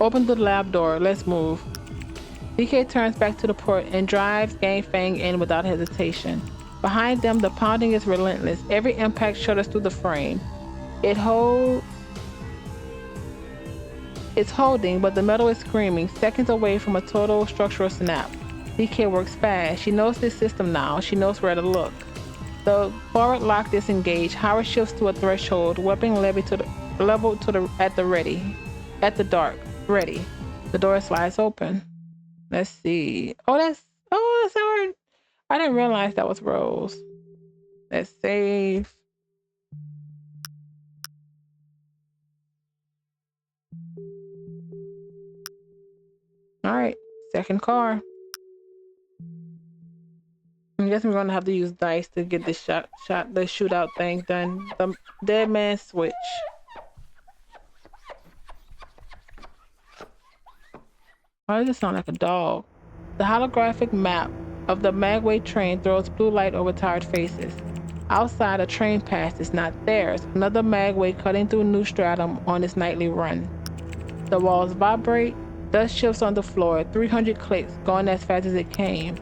Open the lab door. Let's move. DK turns back to the port and drives Gang Fang in without hesitation. Behind them, the pounding is relentless. Every impact shudders through the frame. It's holding, but the metal is screaming, seconds away from a total structural snap. DK works fast. She knows this system now. She knows where to look. The forward lock disengaged. Howard shifts to a threshold, weapon leveled at the ready. At the dark. Ready. The door slides open. Let's see. That's Howard. I didn't realize that was Rose. Let's save. Alright. Second car. I guess we're gonna have to use dice to get this the shootout thing done. The dead man switch. Why does it sound like a dog? The holographic map of the Magway train throws blue light over tired faces. Outside, a train passes, not theirs. Another Magway cutting through New Stratum on its nightly run. The walls vibrate. Dust shifts on the floor. 300 clicks, going as fast as it came.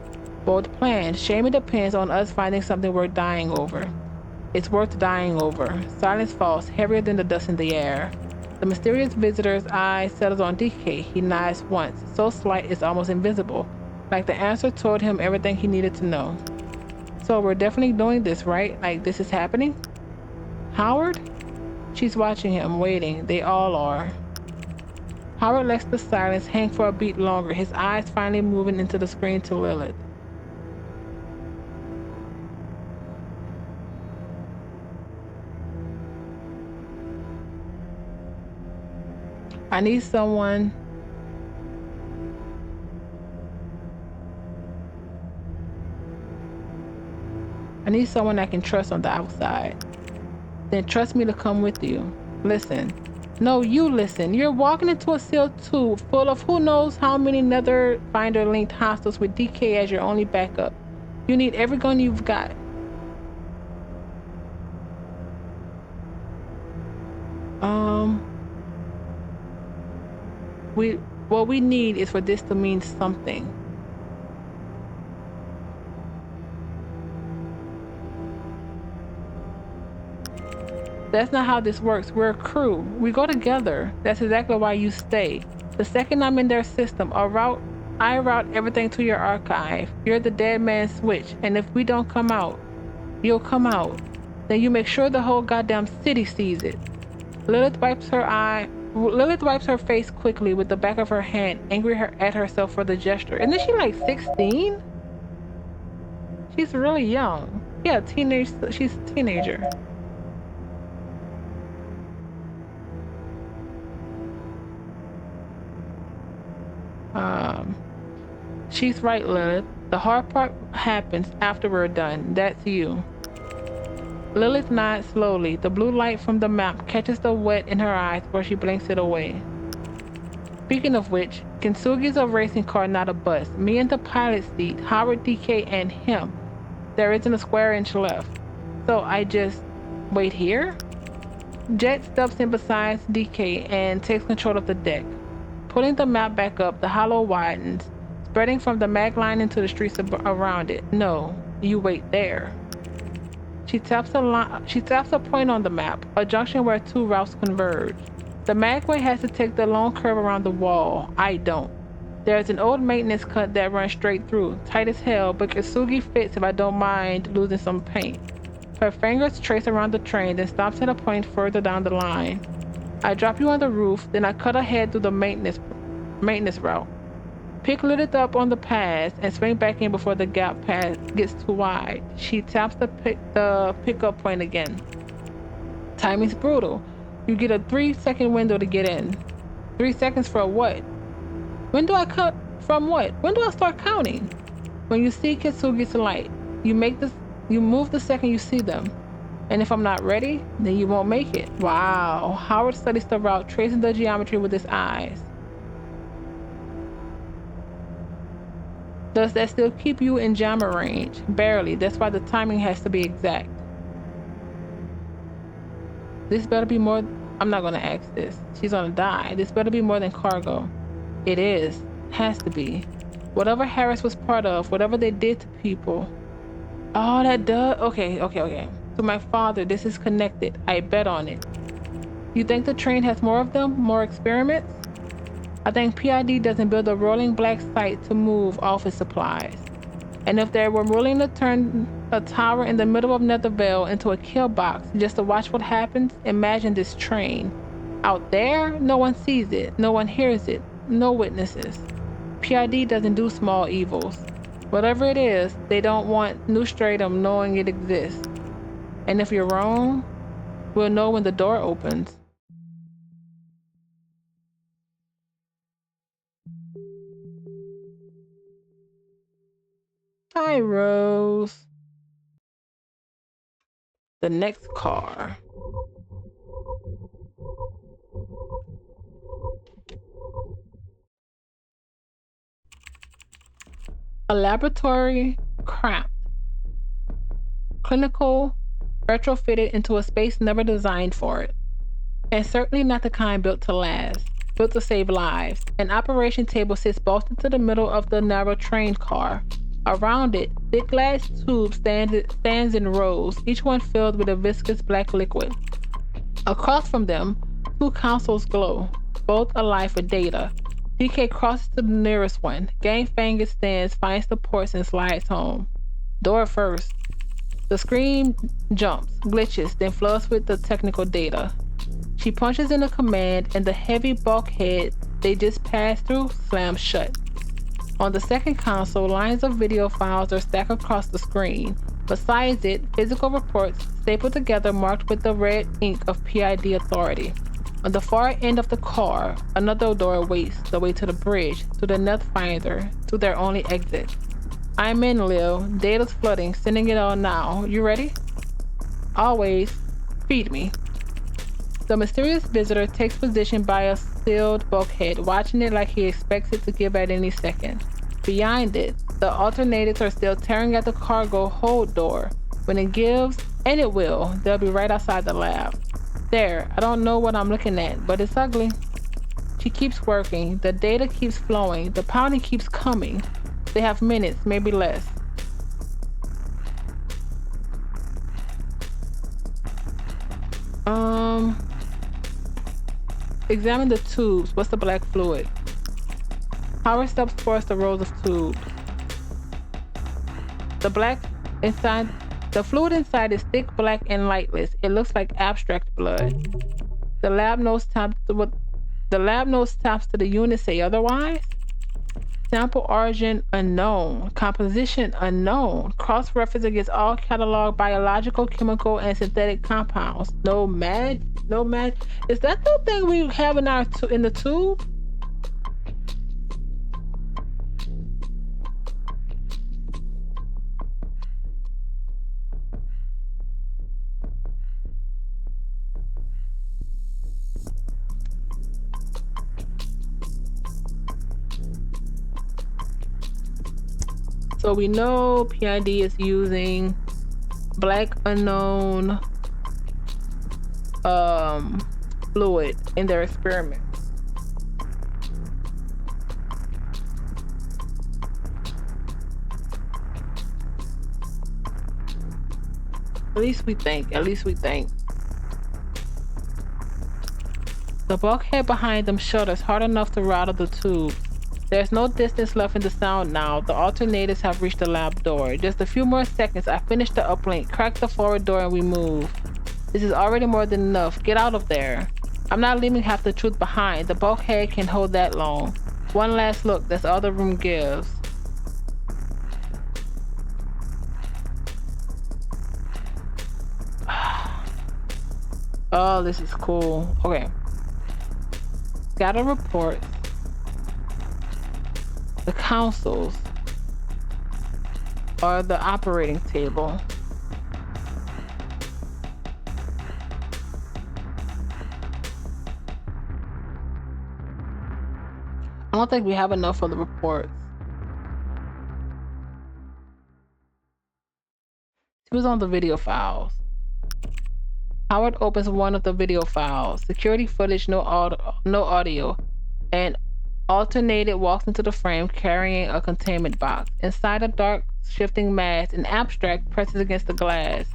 Bold plan. Shame it depends on us finding something worth dying over. It's worth dying over. Silence falls, heavier than the dust in the air. The mysterious visitor's eye settles on DK. He nods once, so slight it's almost invisible, like the answer told him everything he needed to know. So we're definitely doing this, right? Like this is happening? Howard? She's watching him, waiting. They all are. Howard lets the silence hang for a beat longer, his eyes finally moving into the screen to Lilith. I need someone I can trust on the outside. Then trust me to come with you. Listen. No, you listen. You're walking into a sealed tube full of who knows how many Nether Finder linked hostiles with DK as your only backup. You need every gun you've got. What we need is for this to mean something. That's not how this works. We're a crew. We go together. That's exactly why you stay. The second I'm in their system, I route everything to your archive. You're the dead man switch, and if we don't come out, you'll come out. Then you make sure the whole goddamn city sees it. Lilith wipes her face quickly with the back of her hand, angry at herself for the gesture. Isn't she like 16? She's really young. Yeah, she's a teenager. She's right, Lilith. The hard part happens after we're done. That's you. Lilith nods slowly. The blue light from the map catches the wet in her eyes where she blinks it away. Speaking of which, Kintsugi's a racing car, not a bus. Me in the pilot seat, Howard, DK, and him. There isn't a square inch left. So I just wait here? Jet steps in beside DK and takes control of the deck. Pulling the map back up, the hollow widens, spreading from the mag line into the streets around it. No, you wait there. She taps a point on the map, a junction where two routes converge. The magway has to take the long curve around the wall. I don't. There's an old maintenance cut that runs straight through, tight as hell, but Kintsugi fits if I don't mind losing some paint. Her fingers trace around the train, then stops at a point further down the line. I drop you on the roof, then I cut ahead through the maintenance route. Pick Lilith up on the pass and swing back in before the gap pass gets too wide. She taps the pickup point again. Timing's brutal. You get a 3-second window to get in. 3 seconds for what? When do I cut from what? When do I start counting? When you see Kintsugi's light, you move the second you see them. And if I'm not ready, then you won't make it. Wow. Howard studies the route, tracing the geometry with his eyes. Does that still keep you in jammer range? Barely. That's why the timing has to be exact. This better be more I'm not gonna ask this. She's gonna die. This better be more than cargo. It is. Has to be. Whatever Harris was part of, whatever they did to people. Oh, that does. Okay. To my father, this is connected. I bet on it. You think the train has more of them? More experiments? I think PID doesn't build a rolling black site to move office supplies. And if they were willing to turn a tower in the middle of Netherveil into a kill box just to watch what happens, imagine this train. Out there, no one sees it, no one hears it, no witnesses. PID doesn't do small evils. Whatever it is, they don't want New Stratum knowing it exists. And if you're wrong, we'll know when the door opens. Hi, Rose. The next car. A laboratory cramped, clinical, retrofitted into a space never designed for it. And certainly not the kind built to last, built to save lives. An operation table sits bolted to the middle of the narrow train car. Around it, thick glass tubes stands in rows, each one filled with a viscous black liquid. Across from them, two consoles glow, both alive with data. DK crosses to the nearest one. Gangfanger stands, finds the ports, and slides home. Door first. The screen jumps, glitches, then floods with the technical data. She punches in a command, and the heavy bulkhead they just passed through slams shut. On the second console, lines of video files are stacked across the screen. Besides it, physical reports stapled together marked with the red ink of PID authority. On the far end of the car, another door waits the way to the bridge, to the Netfinder, to their only exit. I'm in, Lil. Data's flooding, sending it all now. You ready? Always. Feed me. The mysterious visitor takes position by a sealed bulkhead, watching it like he expects it to give at any second. Behind it, the alternators are still tearing at the cargo hold door. When it gives, and it will, they'll be right outside the lab. There, I don't know what I'm looking at, but it's ugly. She keeps working, the data keeps flowing, the pounding keeps coming. They have minutes, maybe less. Examine the tubes. What's the black fluid? Howard steps towards the rows of tubes. The fluid inside is thick, black, and lightless. It looks like abstract blood. The lab notes taps to the unit say otherwise. Sample origin unknown. Composition unknown. Cross-reference against all catalog biological, chemical, and synthetic compounds. No match. Is that the thing we have in the tube? So we know PID is using black unknown fluid in their experiment. At least we think. The bulkhead behind them shudders hard enough to rattle the tube. There's no distance left in the sound now. The alternators have reached the lab door. Just a few more seconds. I finish the uplink, crack the forward door, and we move. This is already more than enough. Get out of there. I'm not leaving half the truth behind. The bulkhead can hold that long. One last look. That's all the room gives. Oh, this is cool. Okay. Scatter reports. The consoles are the operating table. I don't think we have enough of the reports. It was on the video files. Howard opens one of the video files. Security footage, no audio. And Alternated walks into the frame carrying a containment box. Inside a dark, shifting mass, an abstract presses against the glass.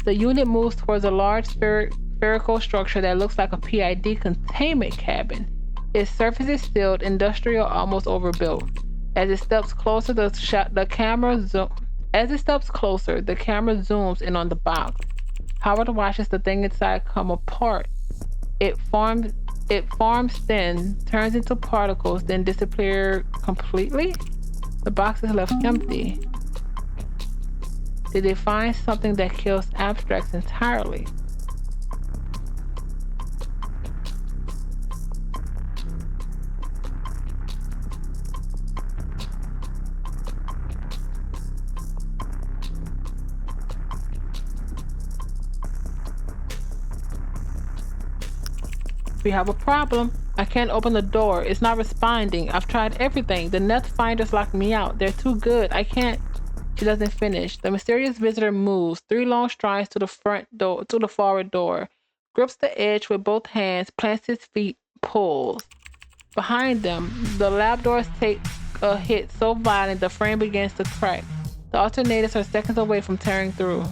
The unit moves towards a large spherical structure that looks like a PID containment cabin. Its surface is sealed, industrial, almost overbuilt. As it steps closer, the camera zooms in on the box. Howard watches the thing inside come apart. It forms thin, turns into particles, then disappear completely. The box is left empty. Did they find something that kills abstracts entirely? We have a problem. I can't open the door. It's not responding. I've tried everything. The net finders locked me out. They're too good. I can't. She doesn't finish. The mysterious visitor moves 3 long strides to the forward door, grips the edge with both hands, plants his feet, pulls. Behind them, the lab doors take a hit so violent the frame begins to crack. The alternators are seconds away from tearing through.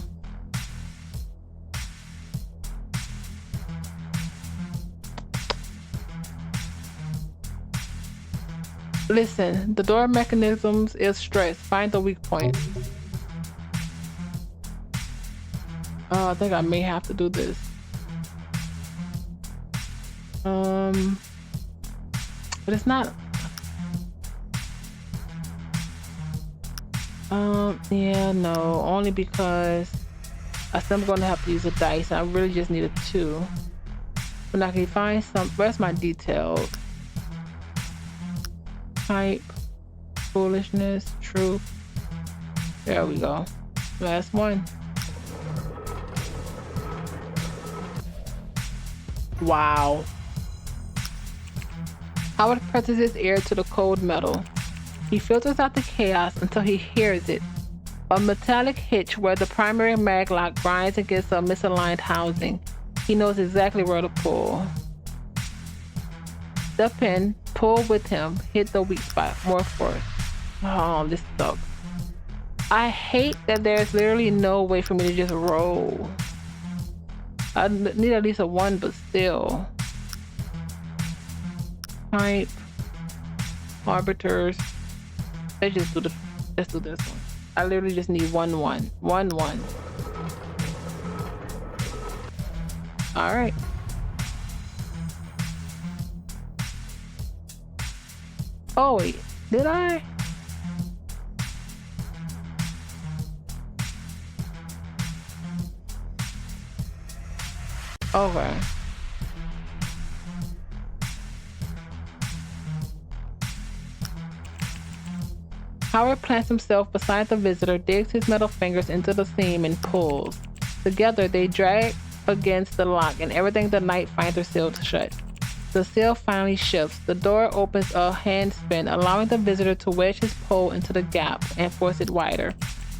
Listen, the door mechanisms is stressed. Find the weak point. Oh, I think I may have to do this. But it's not. Yeah, no, only because I still am going to have to use a dice. I really just need a 2. But now can you find some? Where's my detailed? Type, foolishness, truth. There we go. Last one. Wow. Howard presses his ear to the cold metal. He filters out the chaos until he hears it. A metallic hitch where the primary maglock grinds against a misaligned housing. He knows exactly where to pull. Step in, pull with him, hit the weak spot, more force. Oh, this sucks. I hate that there's literally no way for me to just roll. I need at least a 1, but still. Type, arbiters. Let's do this one. I literally just need 1 1. 1 1. All right. Oh wait, did I? Okay. Howard plants himself beside the visitor, digs his metal fingers into the seam and pulls. Together they drag against the lock and everything the night finder sealed shut. The seal finally shifts. The door opens a hand spin, allowing the visitor to wedge his pole into the gap and force it wider.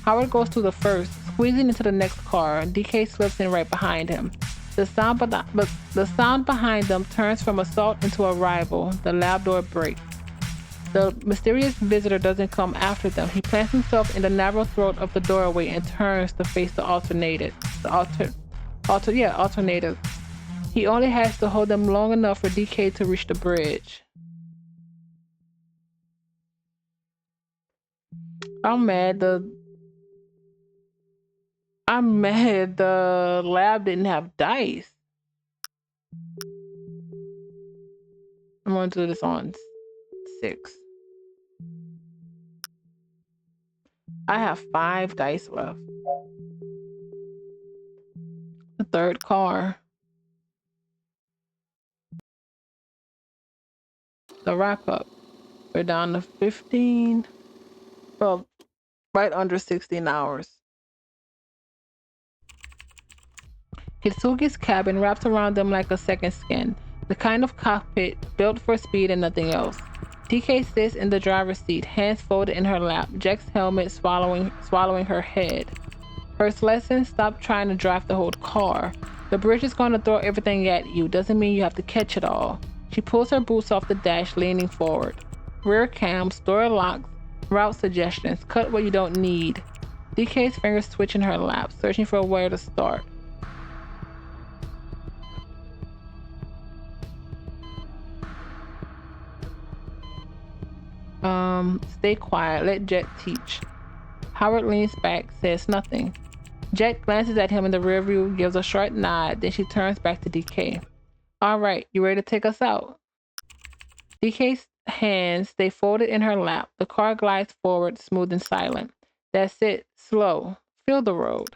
Howard goes to the first, squeezing into the next car. DK slips in right behind him. The sound behind them turns from assault into a rival. The lab door breaks. The mysterious visitor doesn't come after them. He plants himself in the narrow throat of the doorway and turns to face the alternative. Alternative. He only has to hold them long enough for DK to reach the bridge. I'm mad the lab didn't have dice. I'm going to do this on 6. I have 5 dice left. The third car. The wrap up. We're down to 15. Well, right under 16 hours. Hitsugi's cabin wraps around them like a second skin. The kind of cockpit built for speed and nothing else. DK sits in the driver's seat, hands folded in her lap, Jack's helmet swallowing her head. First lesson, stop trying to drive the whole car. The bridge is going to throw everything at you. Doesn't mean you have to catch it all. She pulls her boots off the dash, leaning forward. Rear cams, door locks, route suggestions. Cut what you don't need. DK's fingers twitch in her lap, searching for where to start. Stay quiet. Let Jet teach. Howard leans back, says nothing. Jet glances at him in the rearview, gives a short nod, then she turns back to DK. All right, you ready to take us out? DK's hands stay folded in her lap. The car glides forward, smooth and silent. That's it. Slow. Feel the road.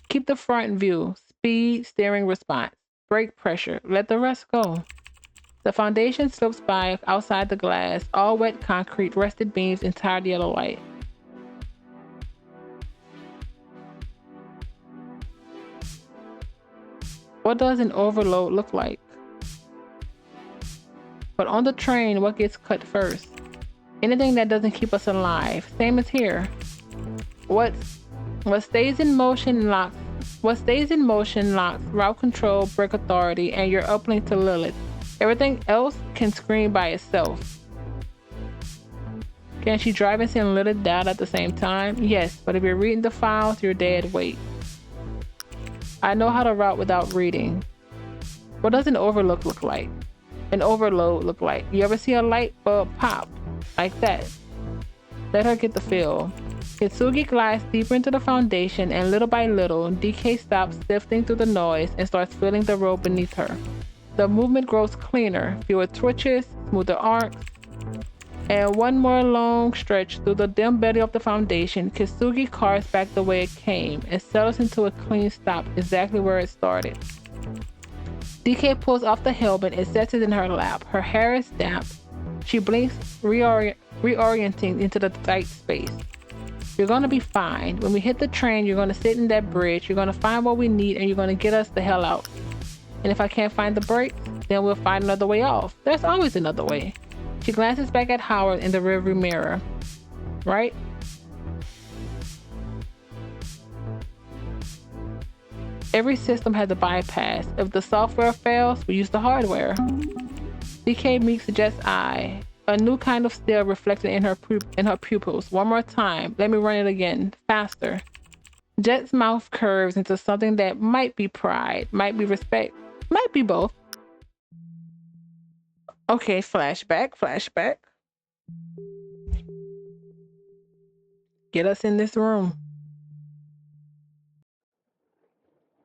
Keep the front view. Speed, steering response. Brake pressure. Let the rest go. The foundation slips by outside the glass, all wet concrete, rusted beams, and tired yellow light. What does an overload look like? But on the train, what gets cut first? Anything that doesn't keep us alive. Same as here. What stays in motion locks. What stays in motion locks route control, brake authority, and your uplink to Lilith. Everything else can scream by itself. Can she drive and send Lilith down at the same time? Yes, but if you're reading the files, you're dead weight. I know how to route without reading. What does an overlook look like? An overload look like? You ever see a light bulb pop? Like that. Let her get the feel. Kitsugi glides deeper into the foundation, and little by little, DK stops sifting through the noise and starts feeling the road beneath her. The movement grows cleaner, fewer twitches, smoother arcs, and one more long stretch through the dim belly of the foundation. Kitsugi cars back the way it came and settles into a clean stop exactly where it started. DK pulls off the helmet and sets it in her lap. Her hair is damp. She blinks, reorienting into the tight space. You're gonna be fine. When we hit the train, you're gonna sit in that bridge, you're gonna find what we need, and you're gonna get us the hell out. And if I can't find the brakes, then we'll find another way off. There's always another way. She glances back at Howard in the rearview mirror. Right? Every system has a bypass. If the software fails, we use the hardware. DK meets Jet's eye. A new kind of steel reflected in her pupils. One more time. Let me run it again. Faster. Jet's mouth curves into something that might be pride, might be respect, might be both. Okay, flashback. Get us in this room.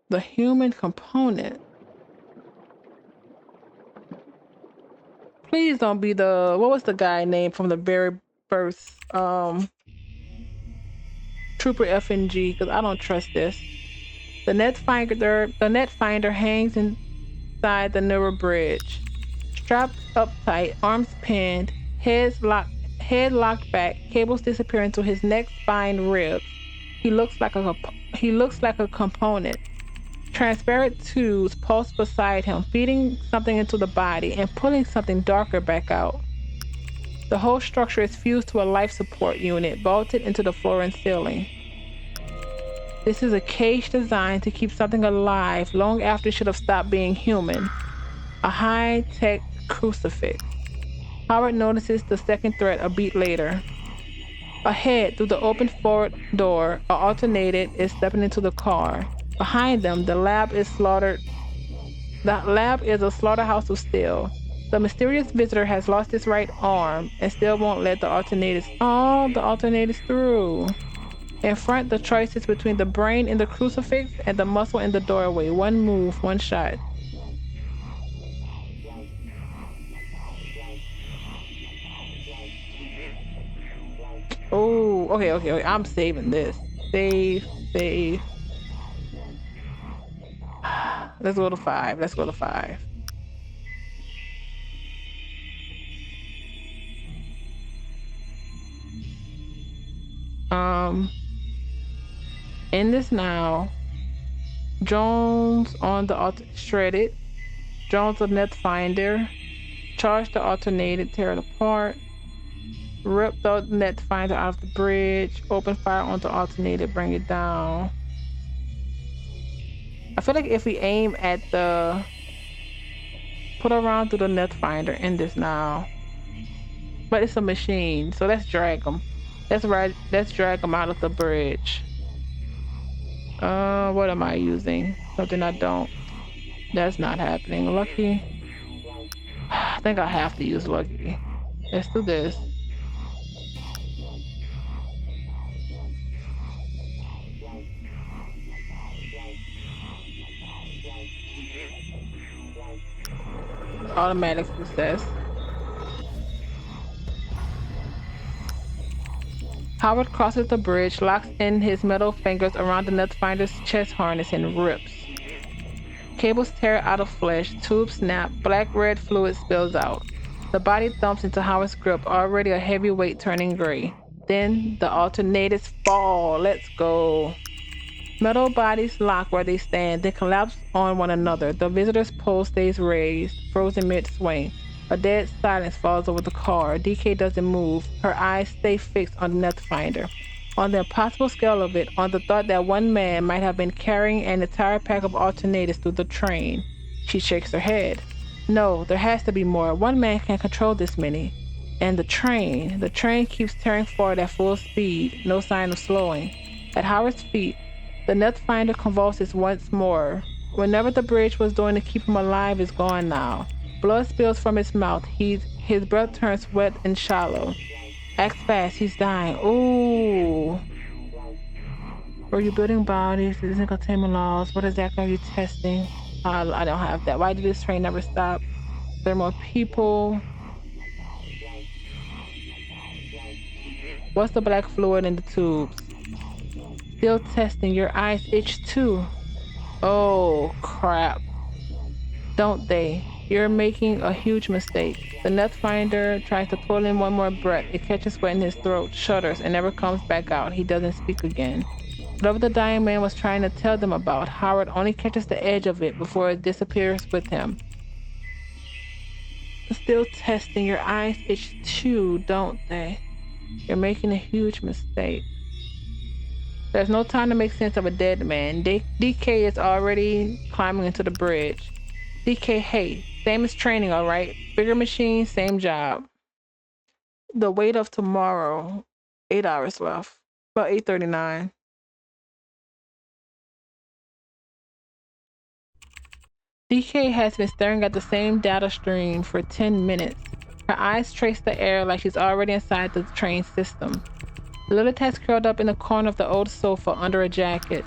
The human component. Please don't be the, what was the guy name from the very first Trooper FNG, because I don't trust this. The net finder hangs inside the narrow bridge. Strapped up tight, arms pinned, head locked back, cables disappear into his neck, spine, ribs. He looks like a component. Transparent tubes pulse beside him, feeding something into the body and pulling something darker back out. The whole structure is fused to a life support unit, bolted into the floor and ceiling. This is a cage designed to keep something alive long after it should have stopped being human. A high-tech crucifix. Howard notices the second threat a beat later. Ahead, through the open forward door, a alternated is stepping into the car. Behind them, the lab is a slaughterhouse of steel. The mysterious visitor has lost his right arm and still won't let the alternators through. In front, the choice is between the brain in the crucifix and the muscle in the doorway. One move, one shot. Oh, okay. I'm saving this. Save. Let's go to 5. In this now, Jones on the shredded. Jones the net finder. Charge the alternated, tear it apart. Rip the net finder out of the bridge. Open fire on the alternated, bring it down. I feel like if we aim at the put around through the net finder in this now, but it's a machine, so let's drag them. Let's ride. Let's drag them out of the bridge. What am I using? Something I don't. That's not happening. Lucky. I think I have to use lucky. Let's do this. Automatic success. Howard crosses the bridge, locks in his metal fingers around the netfinder's chest harness, and rips. Cables tear out of flesh, tubes snap, black-red fluid spills out. The body thumps into Howard's grip, already a heavy weight turning gray. Then the alternators fall. Let's go. Metal bodies lock where they stand, then collapse on one another. The visitor's pole stays raised, frozen mid-swing. A dead silence falls over the car. DK doesn't move. Her eyes stay fixed on the netfinder. On the impossible scale of it, on the thought that one man might have been carrying an entire pack of alternators through the train, she shakes her head. No, there has to be more. One man can't control this many. And the train keeps tearing forward at full speed, no sign of slowing. At Howard's feet, the netfinder convulses once more. Whenever the bridge was doing to keep him alive is gone now. Blood spills from his mouth. His breath turns wet and shallow. Acts fast. He's dying. Ooh. Were you building bodies? Isn't containment laws? What exactly are you testing? I don't have that. Why did this train never stop? There are more people. What's the black fluid in the tubes? Still testing. Your eyes itch too. Oh, crap. Don't they? You're making a huge mistake. The netfinder tries to pull in one more breath. It catches sweat in his throat, shudders, and never comes back out. He doesn't speak again. Whatever the dying man was trying to tell them about, Howard only catches the edge of it before it disappears with him. Still testing. Your eyes itch too, don't they? You're making a huge mistake. There's no time to make sense of a dead man. DK is already climbing into the bridge. DK, hey, same as training, all right? Bigger machine, same job. The weight of tomorrow, 8 hours left. About 8:39. DK has been staring at the same data stream for 10 minutes. Her eyes trace the air like she's already inside the train system. Lilith has curled up in the corner of the old sofa under a jacket.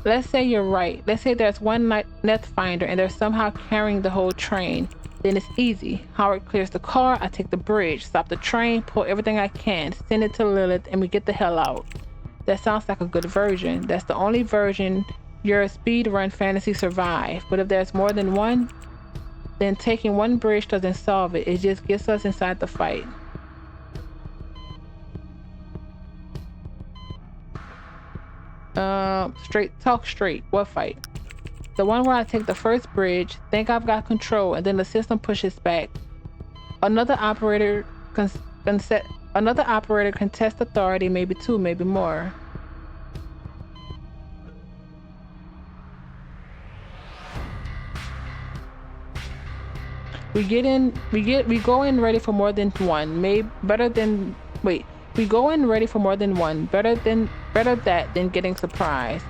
Let's say you're right. Let's say there's one net finder and they're somehow carrying the whole train. Then it's easy. Howard clears the car, I take the bridge, stop the train, pull everything I can, send it to Lilith, and we get the hell out. That sounds like a good version. That's the only version your speedrun fantasy survived. But if there's more than one, then taking one bridge doesn't solve it. It just gets us inside the fight. Talk straight. What fight? The one where I take the first bridge, think I've got control, and then the system pushes back. Another operator contest authority, maybe two, maybe more. We go in ready for more than one. We go in ready for more than one. Better that than getting surprised.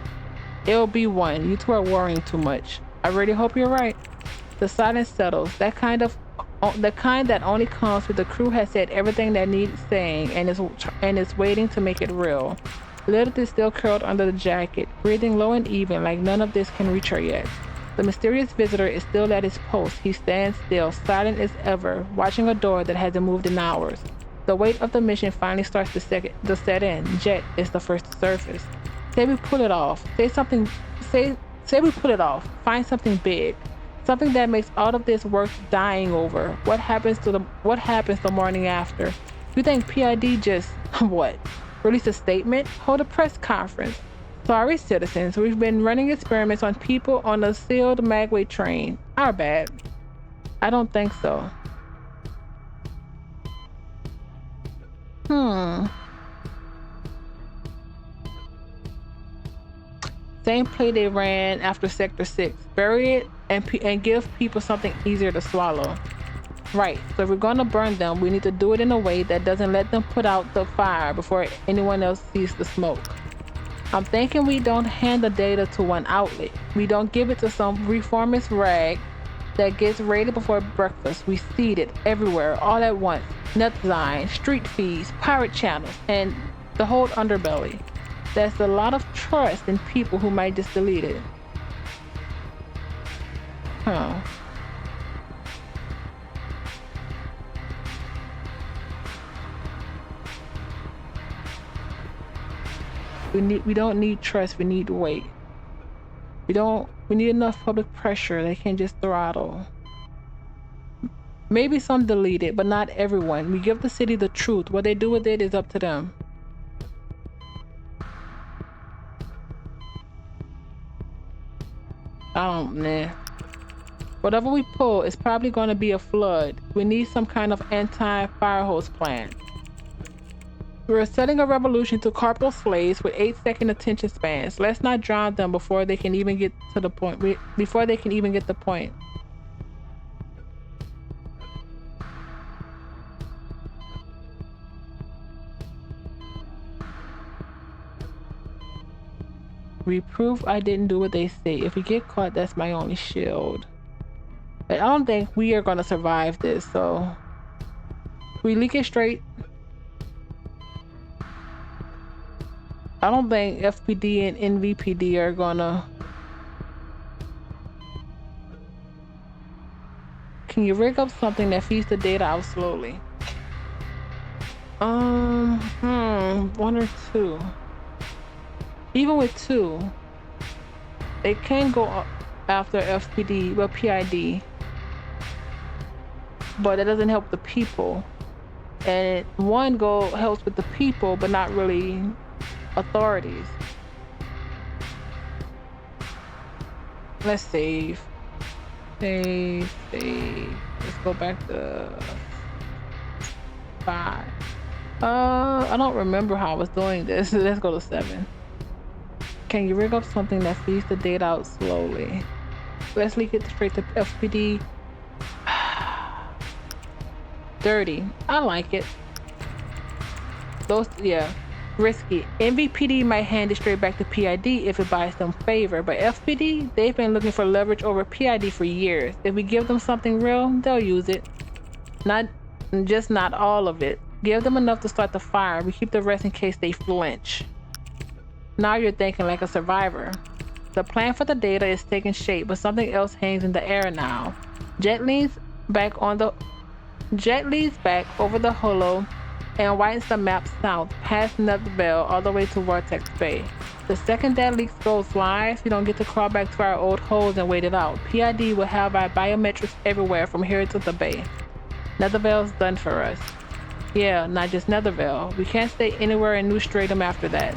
It'll be one. You two are worrying too much. I really hope you're right. The silence settles. The kind that only comes when the crew has said everything that needs saying and is waiting to make it real. Lilith is still curled under the jacket, breathing low and even, like none of this can reach her yet. The mysterious visitor is still at his post. He stands still, silent as ever, watching a door that hasn't moved in hours. The weight of the mission finally starts to set in. Jet is the first to surface. Say we pull it off. Say we pull it off. Find something big. Something that makes all of this worth dying over. What happens the morning after? You think PID just what? Release a statement? Hold a press conference. Sorry, citizens, we've been running experiments on people on a sealed magway train. Our bad. I don't think so. Same play they ran after Sector 6. Bury it and give people something easier to swallow. Right, so if we're gonna burn them, we need to do it in a way that doesn't let them put out the fire before anyone else sees the smoke. I'm thinking we don't hand the data to one outlet. We don't give it to some reformist rag that gets raided before breakfast. We seed it everywhere, all at once. Net design, street feeds, pirate channels, and the whole underbelly. That's a lot of trust in people who might just delete it. Huh. We don't need trust, we need weight. We need enough public pressure. They can't just throttle. Maybe some delete it, but not everyone. We give the city the truth. What they do with it is up to them. Nah. Whatever we pull is probably going to be a flood. We need some kind of anti-fire hose plan. We're setting a revolution to corporal slaves with 8-second attention spans. Let's not drown them before they can even get to the point. Before they can even get the point. We prove I didn't do what they say. If we get caught, that's my only shield. But I don't think we are gonna survive this, so we leak it straight. I don't think FPD and NVPD are gonna. Can you rig up something that feeds the data out slowly? One or two. Even with two, they can go after FPD, well, PID, but that doesn't help the people. And one goal helps with the people, but not really authorities. Let's save. Save. Let's go back to 5. I don't remember how I was doing this. Let's go to 7. Can you rig up something that feeds the data out slowly? Let's leak it straight to FPD. Dirty. I like it. Those, yeah. Risky. NVPD might hand it straight back to PID if it buys them favor, but FPD, they've been looking for leverage over PID for years. If we give them something real, they'll use it. Not all of it. Give them enough to start the fire. We keep the rest in case they flinch. Now you're thinking like a survivor. The plan for the data is taking shape, but something else hangs in the air now. Jet leans back over the hollow and widens the map south, past Netherveil all the way to Vortex Bay. The second that leak goes live, we don't get to crawl back to our old holes and wait it out. PID will have our biometrics everywhere from here to the bay. Netherveil's done for us. Yeah, not just Netherveil. We can't stay anywhere in New Stratum after that.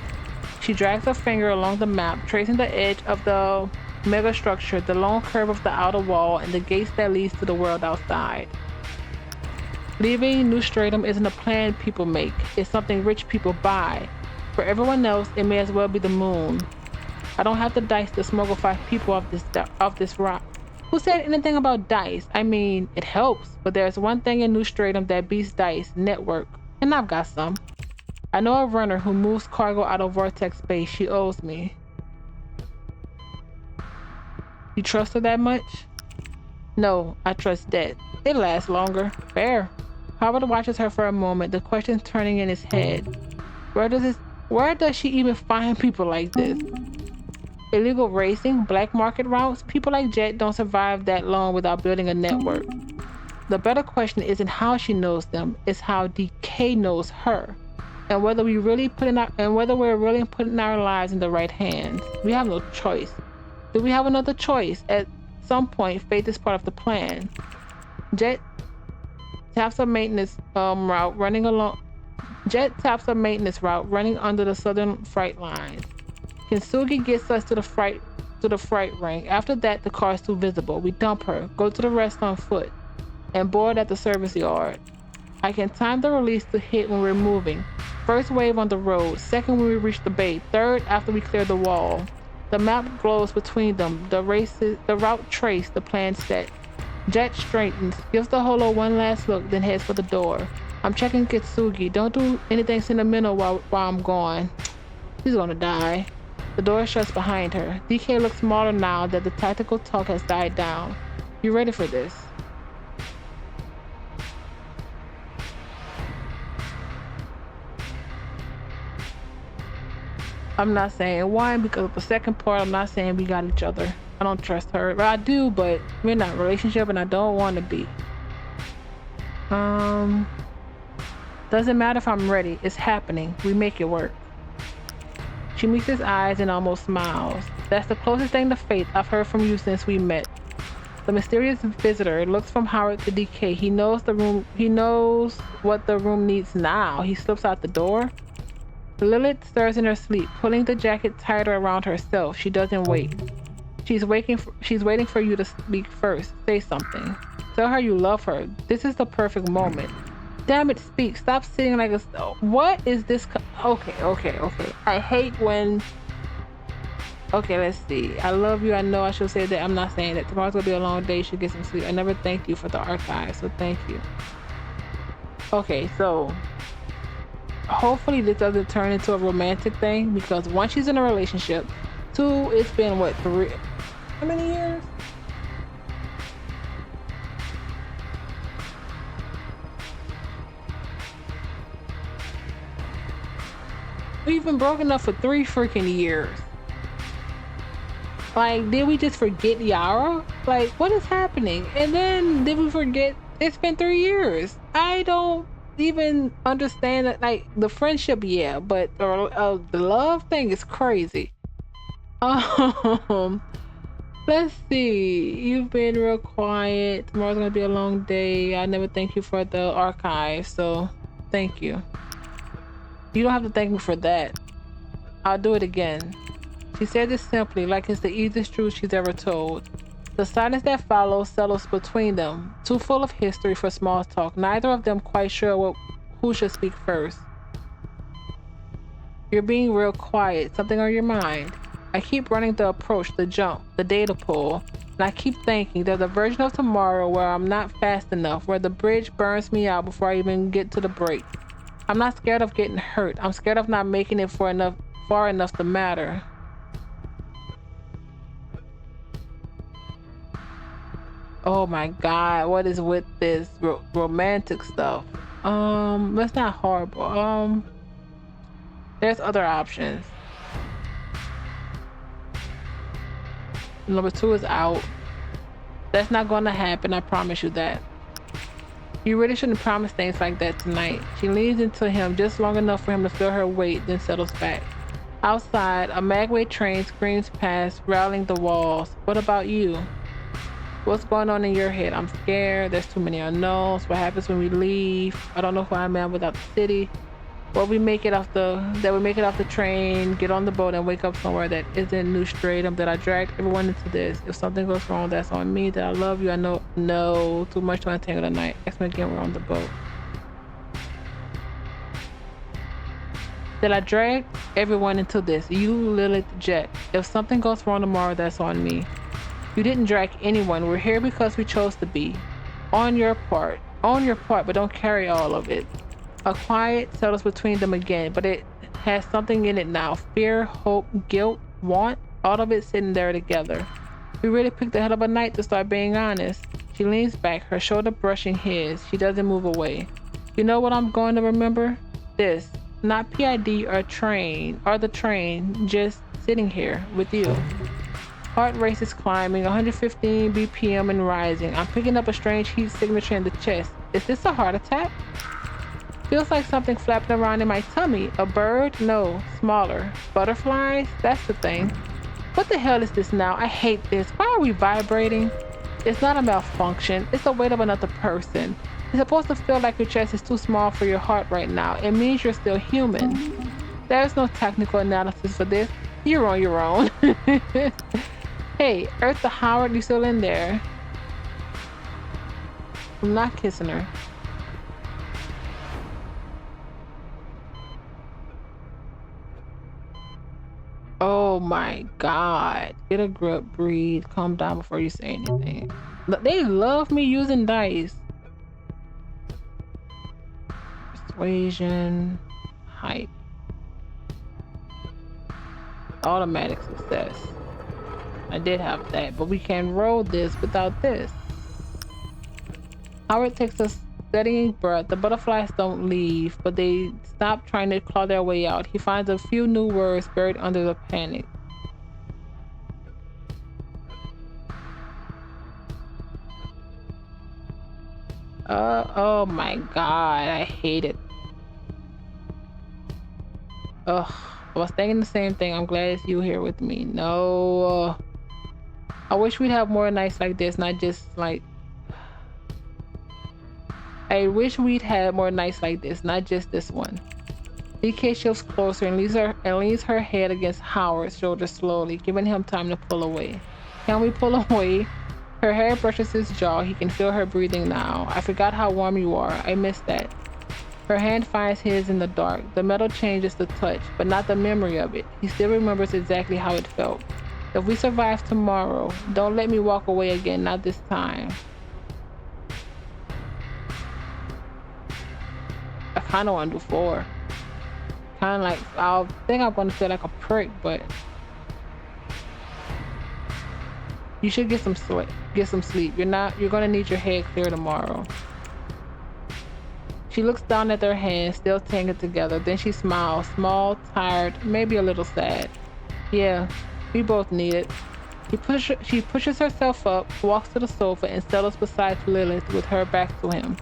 She drags her finger along the map, tracing the edge of the megastructure, the long curve of the outer wall, and the gates that leads to the world outside. Leaving New Stratum isn't a plan people make, it's something rich people buy. For everyone else, it may as well be the moon. I don't have the dice to smuggle 5 people off this rock. Who said anything about dice? I mean, it helps, but there's one thing in New Stratum that beats dice: network. And I've got some. I know a runner who moves cargo out of Vortex Bay. She owes me. You trust her that much? No, I trust debt. It lasts longer. Fair. Howard watches her for a moment, the question turning in his head. Where does she even find people like this? Illegal racing, black market routes? People like Jet don't survive that long without building a network. The better question isn't how she knows them, it's how DK knows her. And whether we're really putting our lives in the right hands. We have no choice. Do we have another choice? At some point, faith is part of the plan. Jet taps a maintenance route running under the southern freight line. Kintsugi gets us to the freight ring. After that, the car is too visible. We dump her, go to the rest on foot, and board at the service yard. I can time the release to hit when we're moving. First wave on the road, second when we reach the bay, third after we clear the wall. The map glows between them. The route traced, the plan set. Jet straightens, gives the holo one last look, then heads for the door. I'm checking Kitsugi. Don't do anything sentimental while I'm gone. She's gonna die. The door shuts behind her. DK looks smaller now that the tactical talk has died down. You ready for this? I'm not saying one because of the second part. I'm not saying we got each other. I don't trust her. Well, I do, but we're not in a relationship and I don't want to be. Doesn't matter if I'm ready. It's happening. We make it work. She meets his eyes and almost smiles. That's the closest thing to faith I've heard from you since we met. The mysterious visitor looks from Howard to DK. He knows the room. He knows what the room needs now. He slips out the door. Lilith stirs in her sleep, pulling the jacket tighter around herself. She doesn't wait. She's waiting for you to speak first. Say something. Tell her you love her. This is the perfect moment. Damn it, speak. Stop sitting like a... What is this? Okay. I hate when... Okay, let's see. I love you. I know I should say that. I'm not saying that. Tomorrow's gonna be a long day. You should get some sleep. I never thanked you for the archive, so thank you. Okay, so... Hopefully this doesn't turn into a romantic thing, because once she's in a relationship, two, it's been what, 3, how many years? We've been broken up for 3 freaking years. Like, did we just forget Yara? Like, what is happening? And then did we forget it's been 3 years? I don't even understand that. Like, the friendship, yeah, but the love thing is crazy. Let's see. You've been real quiet. Tomorrow's gonna be a long day. I never thank you for the archive, so thank you. You don't have to thank me for that. I'll do it again. She said this simply, like it's the easiest truth she's ever told. The silence that follows settles between them, too full of history for small talk, neither of them quite sure who should speak first. You're being real quiet. Something on your mind? I keep running the approach, the jump, the data pull, and I keep thinking there's a version of tomorrow where I'm not fast enough, where the bridge burns me out before I even get to the break. I'm not scared of getting hurt. I'm scared of not making it far enough to matter. Oh my god, what is with this romantic stuff? That's not horrible. There's other options. Number 2 is out. That's not gonna happen, I promise you that. You really shouldn't promise things like that tonight. She leans into him just long enough for him to feel her weight, then settles back. Outside, a Magway train screams past, rattling the walls. What about you? What's going on in your head? I'm scared. There's too many unknowns. What happens when we leave? I don't know who I am without the city. Well, we make it off the train, get on the boat, and wake up somewhere that isn't New Stratum. That I dragged everyone into this. If something goes wrong, that's on me. That I love you. I know. No, too much to untangle tonight. Ask me again. We're on the boat. That I dragged everyone into this. You, Lilith, Jet. If something goes wrong tomorrow, that's on me. You didn't drag anyone. We're here because we chose to be. On your part. Own your part, but don't carry all of it. A quiet settles between them again, but it has something in it now. Fear, hope, guilt, want, all of it sitting there together. We really picked a hell of a night to start being honest. She leans back, her shoulder brushing his. She doesn't move away. You know what I'm going to remember? This. Not PID or the train, just sitting here with you. Heart rate is climbing, 115 BPM and rising. I'm picking up a strange heat signature in the chest. Is this a heart attack? Feels like something flapping around in my tummy. A bird? No, smaller. Butterflies? That's the thing. What the hell is this now? I hate this. Why are we vibrating? It's not a malfunction. It's the weight of another person. It's supposed to feel like your chest is too small for your heart right now. It means you're still human. There's no technical analysis for this. You're on your own. Hey, Eartha Howard, you still in there? I'm not kissing her. Oh my God. Get a grip, breathe, calm down before you say anything. They love me using dice. Persuasion, hype. Automatic success. I did have that, but we can roll this without this. Howard takes a steadying breath. The butterflies don't leave, but they stop trying to claw their way out. He finds a few new words buried under the panic. Oh my God, I hate it. Ugh, I was thinking the same thing. I'm glad it's you here with me. No, I wish we'd have more nights like this, not just like. I wish we'd had more nights like this, not just this one. DK shifts closer and leans her head against Howard's shoulder slowly, giving him time to pull away. Can we pull away? Her hair brushes his jaw. He can feel her breathing now. I forgot how warm you are. I missed that. Her hand finds his in the dark. The metal changes the touch, but not the memory of it. He still remembers exactly how it felt. If we survive tomorrow, don't let me walk away again, not this time. I kind of want to do 4. Kind of like, I think I'm going to feel like a prick, but you should get some sleep. You're going to need your head clear tomorrow. She looks down at their hands, still tangled together. Then she smiles, small, tired, maybe a little sad. Yeah, we both need it. She pushes herself up, walks to the sofa, and settles beside Lilith with her back to him.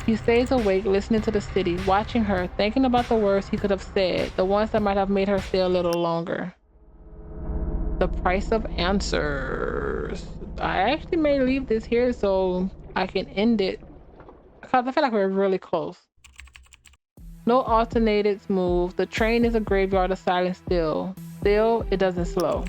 He stays awake, listening to the city, watching her, thinking about the words he could have said, the ones that might have made her stay a little longer. The price of answers. I actually may leave this here so I can end it, because I feel like we're really close. No alternated move. The train is a graveyard of silent still. Still, it doesn't slow.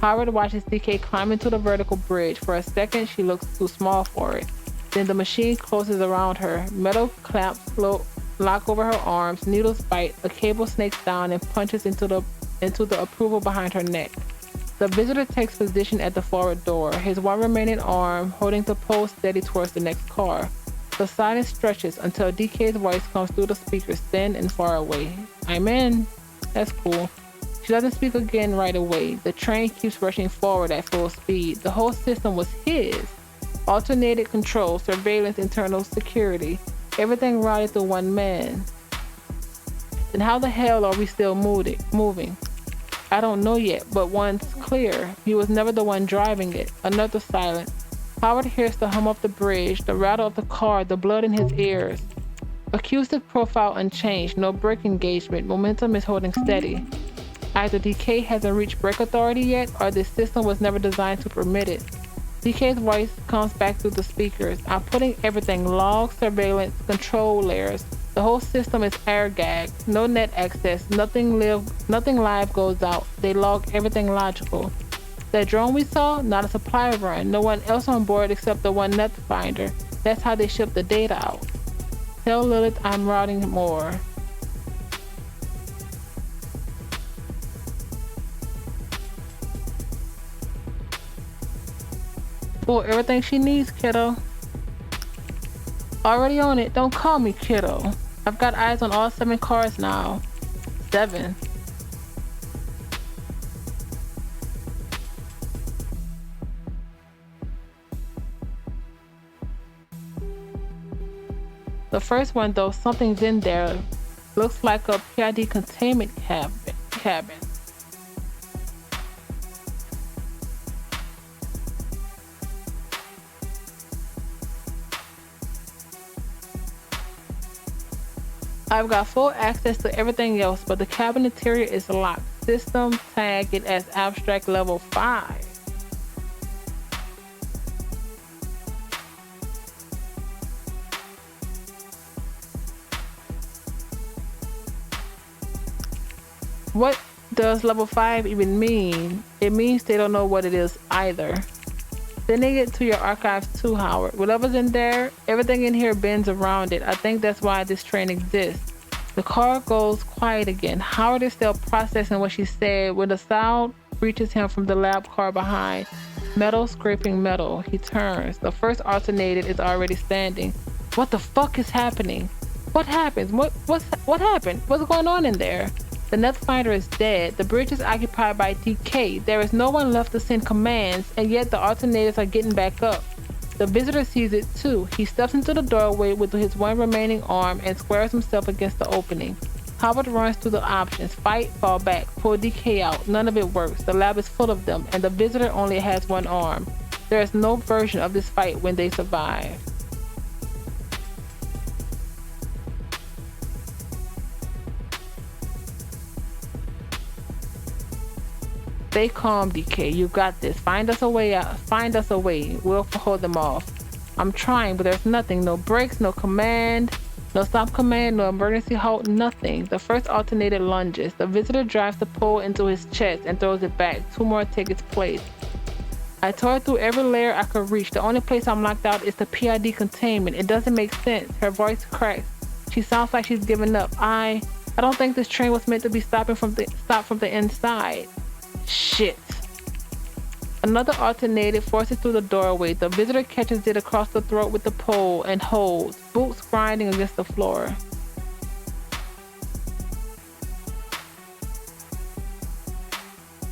Howard watches DK climb into the vertical bridge. For a second, she looks too small for it. Then the machine closes around her. Metal clamps lock over her arms. Needles bite. A cable snakes down and punches into the approval behind her neck. The visitor takes position at the forward door, his one remaining arm holding the pole steady towards the next car. The silence stretches until DK's voice comes through the speakers, thin and far away. I'm in. That's cool. She doesn't speak again right away. The train keeps rushing forward at full speed. The whole system was his. Alternated control, surveillance, internal security. Everything routed through one man. Then how the hell are we still moving? I don't know yet, but one's clear. He was never the one driving it. Another silence. Howard hears the hum of the bridge, the rattle of the car, the blood in his ears. Acoustic profile unchanged, no brake engagement. Momentum is holding steady. Either DK hasn't reached brake authority yet, or this system was never designed to permit it. DK's voice comes back through the speakers. I'm putting everything: log, surveillance, control layers. The whole system is air gagged. No net access. Nothing live goes out. They log everything logical. That drone we saw, not a supply run. No one else on board except the one net finder. That's how they ship the data out. Tell Lilith I'm routing more. Oh, everything she needs, kiddo. Already on it. Don't call me kiddo. I've got eyes on all 7 cars now. 7. The first one, though, something's in there. Looks like a PID containment cabin. I've got full access to everything else, but the cabin interior is locked. System tag it as abstract level 5. What does level 5 even mean? It means they don't know what it is either. Sending it to your archives too, Howard. Whatever's in there, everything in here bends around it. I think that's why this train exists. The car goes quiet again. Howard is still processing what she said when the sound reaches him from the lab car behind. Metal scraping metal. He turns. The first alternator is already standing. What the fuck is happening? What happens? What happened? What's going on in there? The Netherfinder is dead. The bridge is occupied by DK. There is no one left to send commands, and yet the alternators are getting back up. The visitor sees it too. He steps into the doorway with his one remaining arm and squares himself against the opening. Howard runs through the options. Fight, fall back, pull DK out. None of it works. The lab is full of them, and the visitor only has one arm. There is no version of this fight when they survive. Stay calm, DK. You got this. Find us a way out. Find us a way. We'll hold them off. I'm trying, but there's nothing. No brakes, no command, no stop command, no emergency halt, nothing. The first alternator lunges. The visitor drives the pole into his chest and throws it back. Two more take its place. I tore through every layer I could reach. The only place I'm locked out is the PID containment. It doesn't make sense. Her voice cracks. She sounds like she's giving up. I don't think this train was meant to be stopped from the inside. Shit. Another alternator forces through the doorway. The visitor catches it across the throat with the pole and holds, boots grinding against the floor.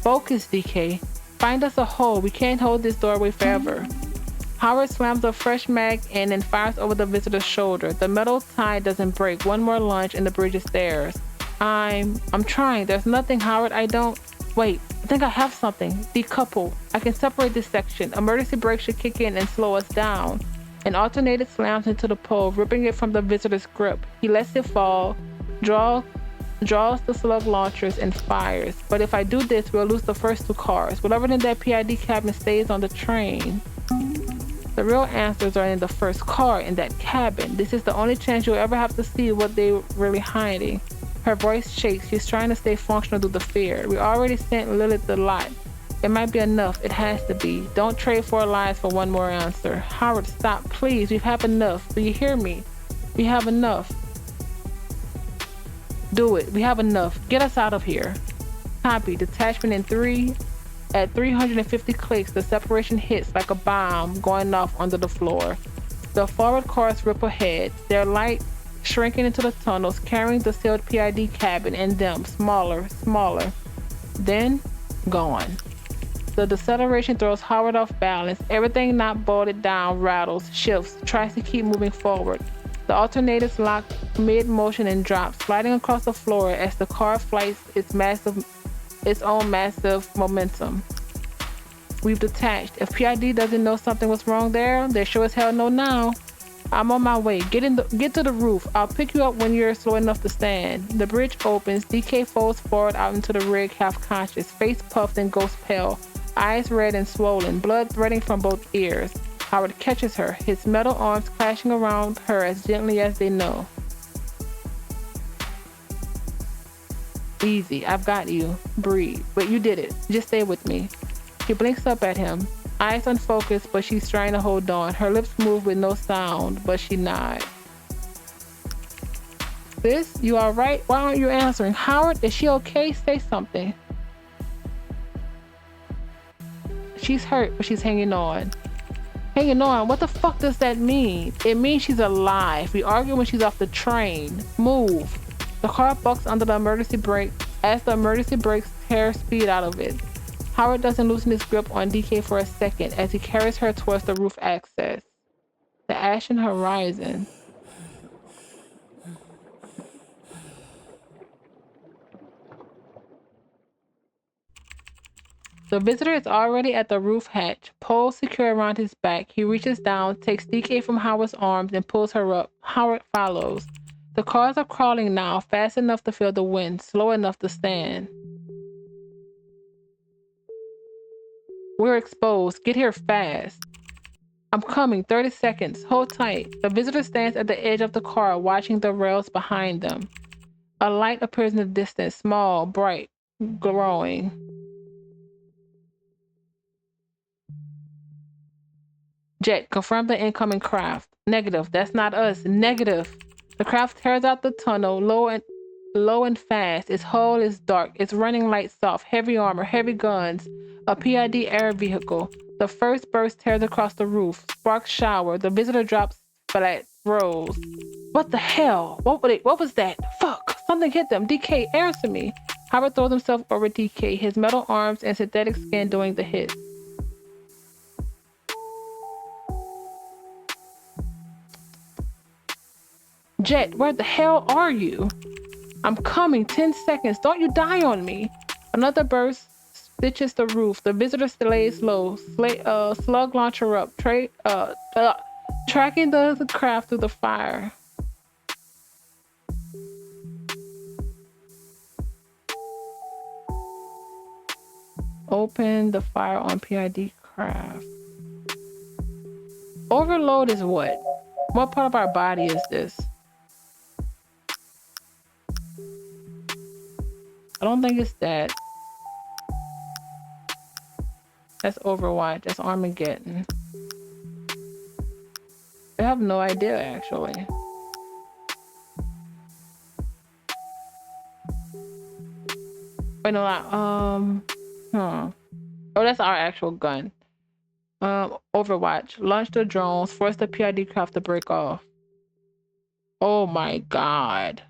Focus, DK. Find us a hole. We can't hold this doorway forever. Howard slams a fresh mag in and fires over the visitor's shoulder. The metal tie doesn't break. One more lunge and the bridge is theirs. I'm trying. There's nothing, Howard. Wait, I think I have something. Decouple. I can separate this section. Emergency brakes should kick in and slow us down. An alternator slams into the pole, ripping it from the visitor's grip. He lets it fall, draws the slug launchers, and fires. But if I do this, we'll lose the first two cars. Whatever in that PID cabin stays on the train. The real answers are in the first car, in that cabin. This is the only chance you'll ever have to see what they're really hiding. Her voice shakes. She's trying to stay functional through the fear. We already sent Lilith the lot. It might be enough. It has to be. Don't trade 4 lives for one more answer. Howard, stop, please. We've had enough. Do you hear me? We have enough. Do it. We have enough. Get us out of here. Copy. Detachment in 3. At 350 clicks, the separation hits like a bomb going off under the floor. The forward cars rip ahead. Their light shrinking into the tunnels, carrying the sealed PID cabin and them, smaller. Then, gone. The deceleration throws Howard off balance. Everything not bolted down rattles, shifts, tries to keep moving forward. The alternators lock mid-motion and drop, sliding across the floor as the car flights its own massive momentum. We've detached. If PID doesn't know something was wrong there, they sure as hell know now. I'm on my way. Get to the roof. I'll pick you up when you're slow enough to stand. The bridge opens. DK folds forward out into the rig, half conscious, face puffed and ghost pale, eyes red and swollen, blood threading from both ears. Howard catches her, his metal arms clashing around her as gently as they know. Easy, I've got you. Breathe. But you did it. Just stay with me. She blinks up at him. Eyes unfocused, but she's trying to hold on. Her lips move with no sound, but she nods. Sis, you all right? Why aren't you answering? Howard, is she okay? Say something. She's hurt, but she's hanging on. Hanging on? What the fuck does that mean? It means she's alive. We argue when she's off the train. Move. The car bucks under the emergency brake as the emergency brakes tear speed out of it. Howard doesn't loosen his grip on DK for a second as he carries her towards the roof access. The ashen horizon. The visitor is already at the roof hatch, pole secure around his back. He reaches down, takes DK from Howard's arms, and pulls her up. Howard follows. The cars are crawling now, fast enough to feel the wind, slow enough to stand. We're exposed. Get here fast. I'm coming. 30 seconds. Hold tight. The visitor stands at the edge of the car, watching the rails behind them. A light appears in the distance, small, bright, glowing. Jet, confirm the incoming craft. Negative. That's not us. Negative. The craft tears out the tunnel, low and fast. Its hull is dark. Its running lights soft. Heavy armor, heavy guns. A PID air vehicle. The first burst tears across the roof. Sparks shower. The visitor drops flat, rolls. What the hell? What was that? Fuck! Something hit them. DK, answer me. Howard throws himself over DK, his metal arms and synthetic skin doing the hit. Jet, where the hell are you? I'm coming. 10 seconds. Don't you die on me. Another burst stitches the roof. The visitor lays low. Slug launcher up. Tracking the craft through the fire. Open the fire on PID craft. Overload is what? What part of our body is this? I don't think it's that. That's Overwatch. That's Armageddon. I have no idea, actually. Wait, no, Oh, that's our actual gun. Overwatch. Launch the drones. Force the PID craft to break off. Oh my god.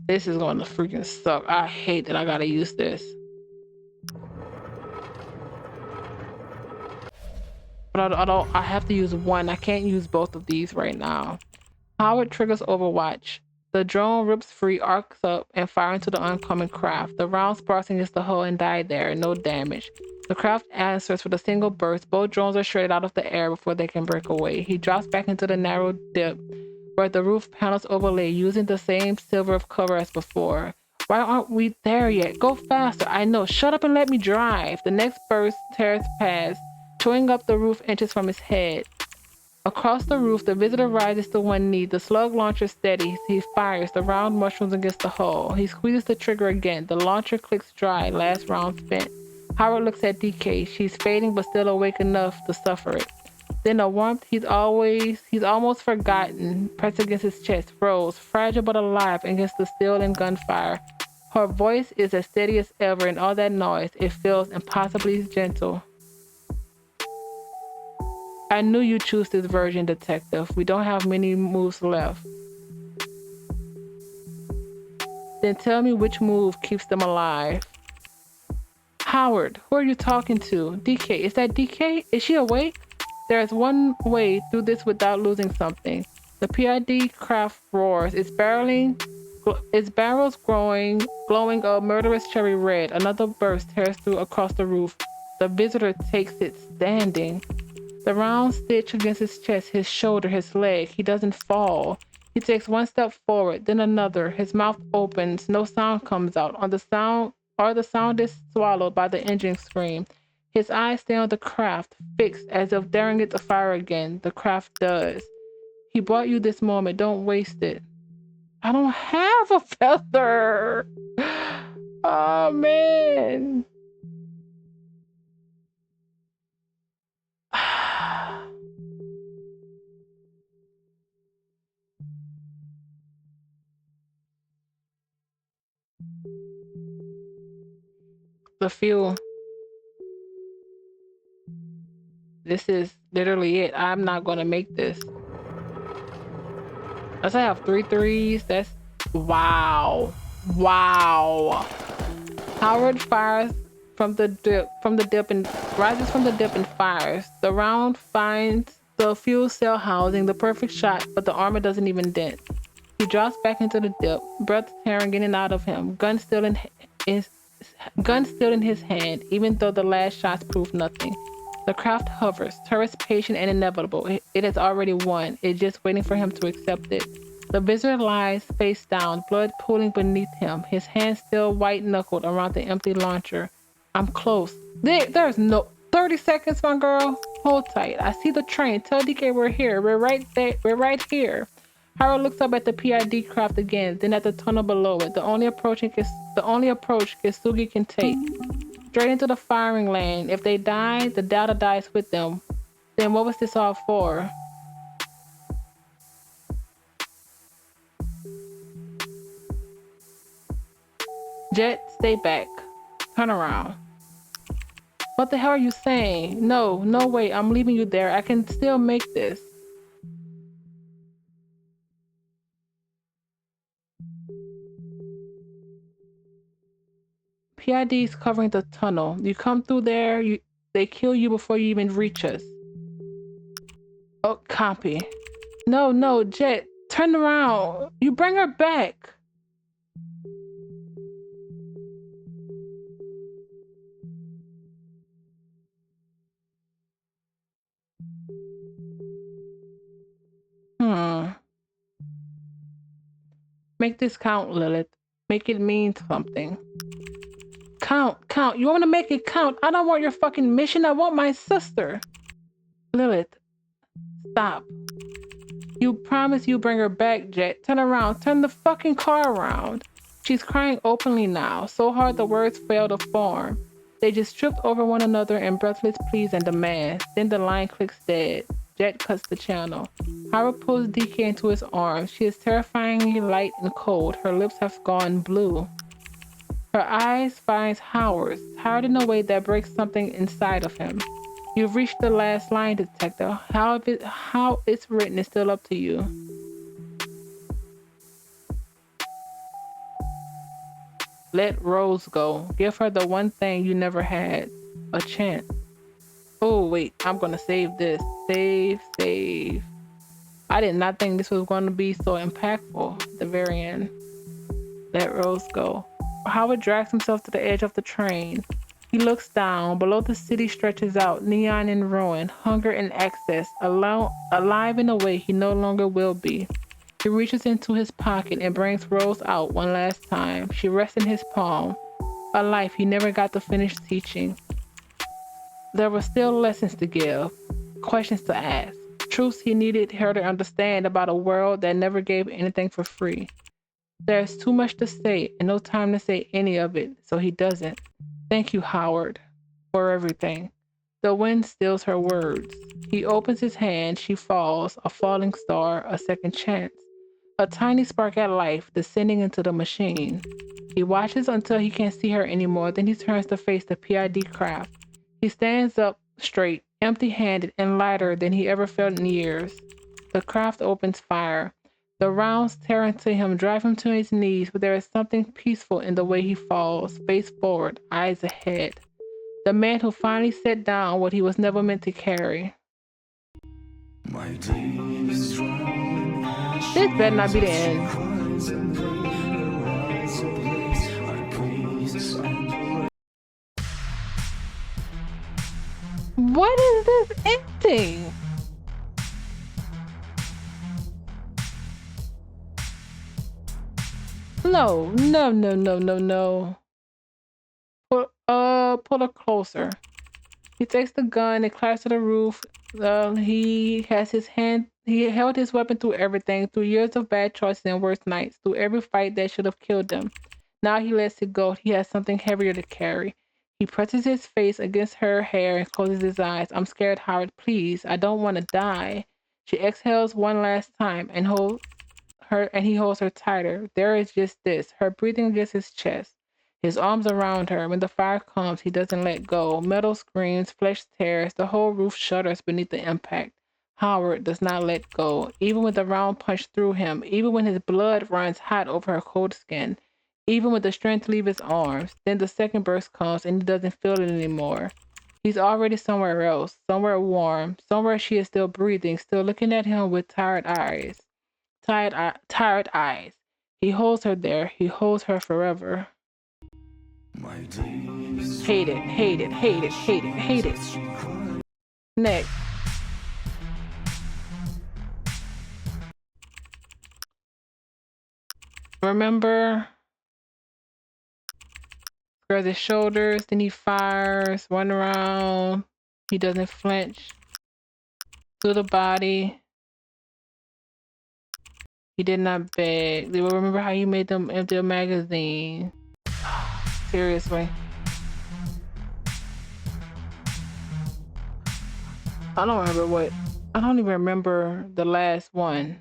This is going to freaking suck. I hate that I gotta use this. But I have to use one. I can't use both of these right now. Howard triggers Overwatch. The drone rips free, arcs up, and fires into the oncoming craft. The round sparks against the hull and die there. No damage. The craft answers with a single burst. Both drones are shredded out of the air before they can break away. He drops back into the narrow dip where the roof panels overlay, using the same silver cover as before. Why aren't we there yet? Go faster. I know. Shut up and let me drive. The next burst tears past, chewing up the roof inches from his head. Across the roof, the visitor rises to one knee. The slug launcher steadies. He fires. The round mushrooms against the hull. He squeezes the trigger again. The launcher clicks dry. Last round spent. Howard looks at DK. She's fading but still awake enough to suffer it. Then a warmth he's almost forgotten pressed against his chest, froze, fragile but alive against the steel and gunfire. Her voice is as steady as ever, and all that noise, it feels impossibly gentle. I knew you'd choose this version, Detective. We don't have many moves left. Then tell me which move keeps them alive. Howard, who are you talking to? DK, is that DK? Is she awake? There is one way through this without losing something. The PID craft roars, its barrels glowing a murderous cherry red. Another burst tears through across the roof. The visitor takes it standing. The round stitch against his chest, his shoulder, his leg. He doesn't fall. He takes one step forward, then another. His mouth opens. No sound comes out. The sound is swallowed by the engine scream. His eyes stay on the craft, fixed as if daring it to fire again. The craft does. He brought you this moment. Don't waste it. I don't have a feather. Oh, man. The fuel. This is literally it. I'm not gonna make this. Unless I have 3 threes. That's wow. Wow. Howard fires from the dip and rises from the dip and fires. The round finds the fuel cell housing, the perfect shot, but the armor doesn't even dent. He drops back into the dip, breath tearing in and out of him, gun still in his hand, even though the last shots proved nothing. The craft hovers, turrets patient and inevitable. It has already won. It's just waiting for him to accept it. The visitor lies face down, blood pooling beneath him, his hands still white-knuckled around the empty launcher. I'm close. There's no 30 seconds, my girl. Hold tight. I see the train. Tell DK we're here. We're right there. We're right here. Harold looks up at the PID craft again, then at the tunnel below it. The only approach Kisugi can take. straight into the firing lane. If they die, the data dies with them. Then what was this all for? Jet, stay back. Turn around. What the hell are you saying? No, no way, I'm leaving you there. I can still make this. PID's covering the tunnel. You come through there, they kill you before you even reach us. Oh, copy. No, Jet, turn around. You bring her back. Make this count, Lilith. Make it mean something. Count. You want to make it count? I don't want your fucking mission. I want my sister. Lilith, stop. You promise you bring her back, Jet. Turn around. Turn the fucking car around. She's crying openly now, so hard the words fail to form. They just tripped over one another in breathless pleas and demands. Then the line clicks dead. Jet cuts the channel. Hara pulls DK into his arms. She is terrifyingly light and cold. Her lips have gone blue. Her eyes finds Howard's, tired in a way that breaks something inside of him. You've reached the last line, Detective. How it's written is still up to you. Let Rose go. Give her the one thing you never had. A chance. Oh, wait. I'm gonna save this. Save. I did not think this was going to be so impactful at the very end. Let Rose go. Howard drags himself to the edge of the train. He looks down. Below, the city stretches out, neon in ruin, hunger in excess, alive in a way he no longer will be. He reaches into his pocket and brings Rose out one last time. She rests in his palm. A life he never got to finish teaching. There were still lessons to give, questions to ask, truths he needed her to understand about a world that never gave anything for free. There's too much to say and no time to say any of it, so he doesn't. Thank you, Howard, for everything. The wind stills her words. He opens his hand, she falls, a falling star, a second chance. A tiny spark at life descending into the machine. He watches until he can't see her anymore, then he turns to face the PID craft. He stands up straight, empty-handed and lighter than he ever felt in years. The craft opens fire. The rounds tear into him, drive him to his knees, but there is something peaceful in the way he falls, face forward, eyes ahead. The man who finally set down what he was never meant to carry. This better not be the end. What is this ending? No. Pull her closer. He takes the gun and climbs to the roof. He held his weapon through everything, through years of bad choices and worse nights, through every fight that should have killed him. Now he lets it go. He has something heavier to carry. He presses his face against her hair and closes his eyes. I'm scared, Howard, please. I don't want to die. She exhales one last time and he holds her tighter. There is just this, her breathing against his chest, his arms around her. When the fire comes, he doesn't let go. Metal screams, flesh tears, the whole roof shudders beneath the impact. Howard does not let go, even with the round punch through him, even when his blood runs hot over her cold skin, even with the strength to leave his arms. Then the second burst comes and he doesn't feel it anymore. He's already somewhere else, somewhere warm, somewhere she is still breathing, still looking at him with tired eyes. Tired eyes. He holds her there. He holds her forever. Hate it. Next. Remember? Grabs his shoulders, then he fires, run around. He doesn't flinch. To the body. He did not beg. They will remember how you made them empty a magazine. Seriously. I don't remember what. I don't even remember the last one.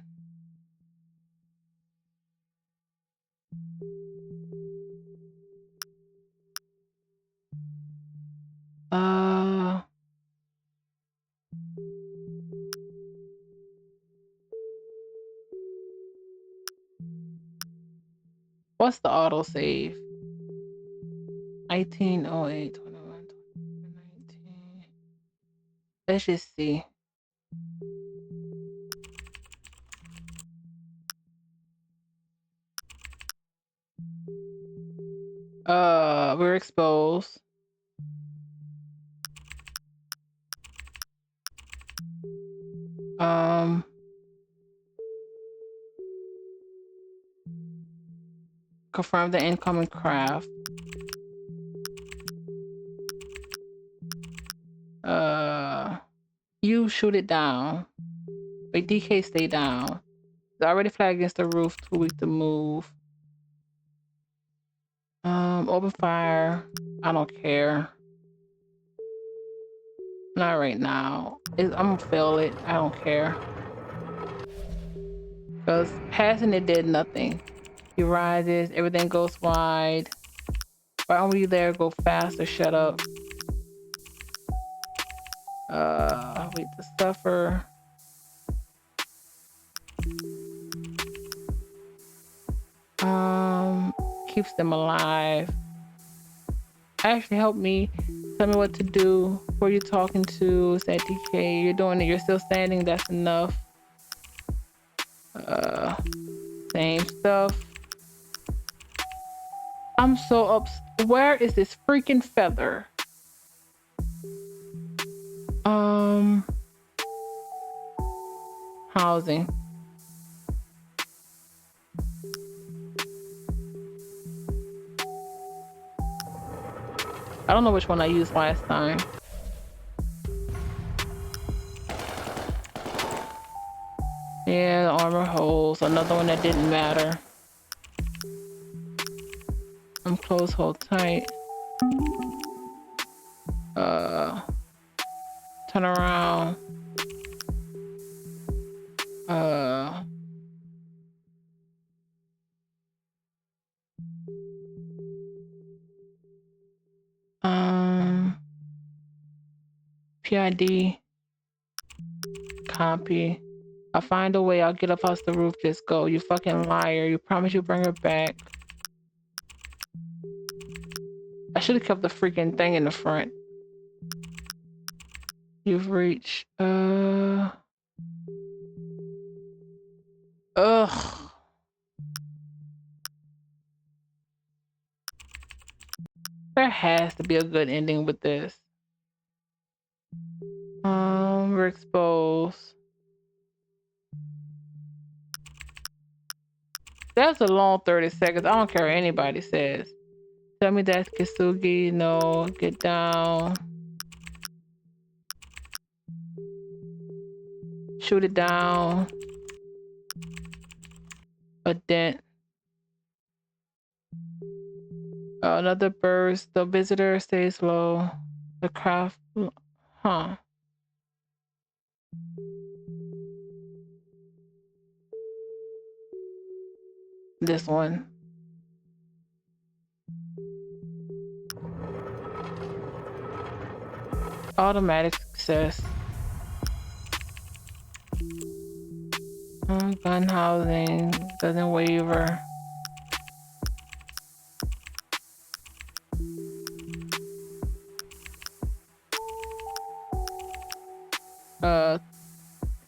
Uh, what's the autosave? 1908, 21, 19. Let's just see. We're exposed. Confirm the incoming craft. You shoot it down. Wait, DK stay down. It's already flagged against the roof, too weak to move. Open fire. I don't care. Not right now. I'm gonna fail it. I don't care. Because passing it did nothing. He rises, everything goes wide. Why aren't we there? Go faster, shut up. Wait to suffer. Keeps them alive. Actually help me. Tell me what to do. Who are you talking to? Is that DK? You're doing it. You're still standing. That's enough. Same stuff. I'm so upset. Where is this freaking feather? Housing. I don't know which one I used last time. Yeah, the armor holes. Another one that didn't matter. I'm close, hold tight. Turn around. PID. Copy. I'll find a way. I'll get up off the roof. Just go. You fucking liar. You promise you bring her back. I should have kept the freaking thing in the front. You've reached. Ugh. There has to be a good ending with this. We're exposed. That's a long 30 seconds. I don't care what anybody says. Tell me that's Kisugi. No, get down. Shoot it down. A dent. Another burst. The visitor stays low. The craft. Huh. This one. Automatic success. Gun housing. Doesn't waver.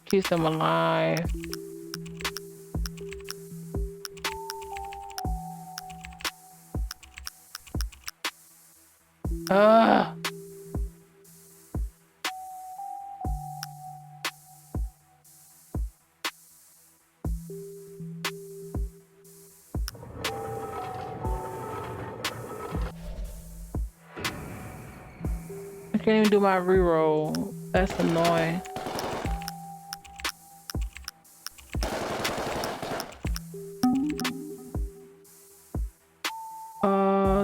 Keeps them alive. I can't even do my reroll. That's annoying.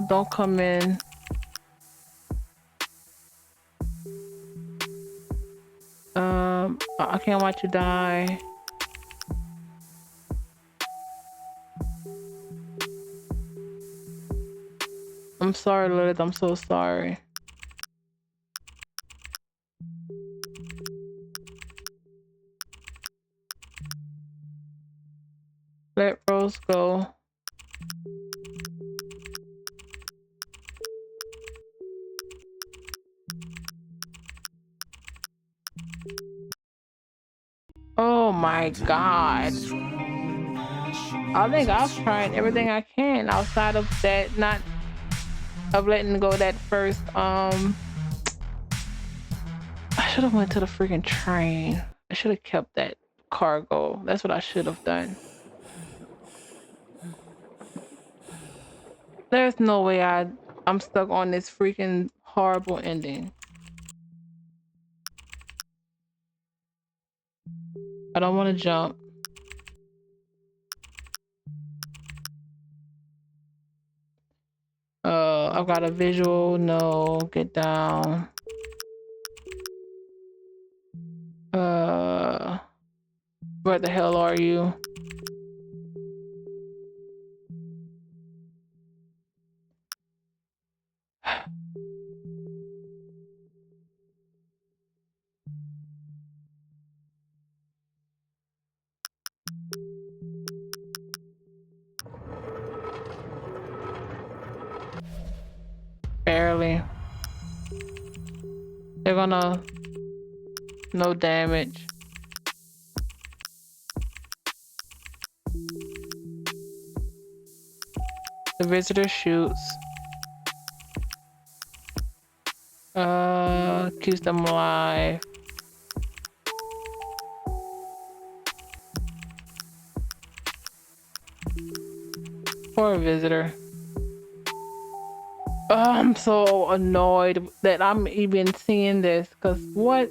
Don't come in. I can't watch you die. I'm sorry, Lilith. I'm so sorry. Let Rose go. Oh my god. I think I've tried everything I can outside of that, not of letting go that first I should have went to the freaking train. I should have kept that cargo. That's what I should have done. There's no way I'm stuck on this freaking horrible ending. I don't want to jump. I've got a visual. No, get down. Where the hell are you? Barely. They're gonna... No damage. The visitor shoots. Keeps them alive. Poor visitor. Oh, I'm so annoyed that I'm even seeing this, because what?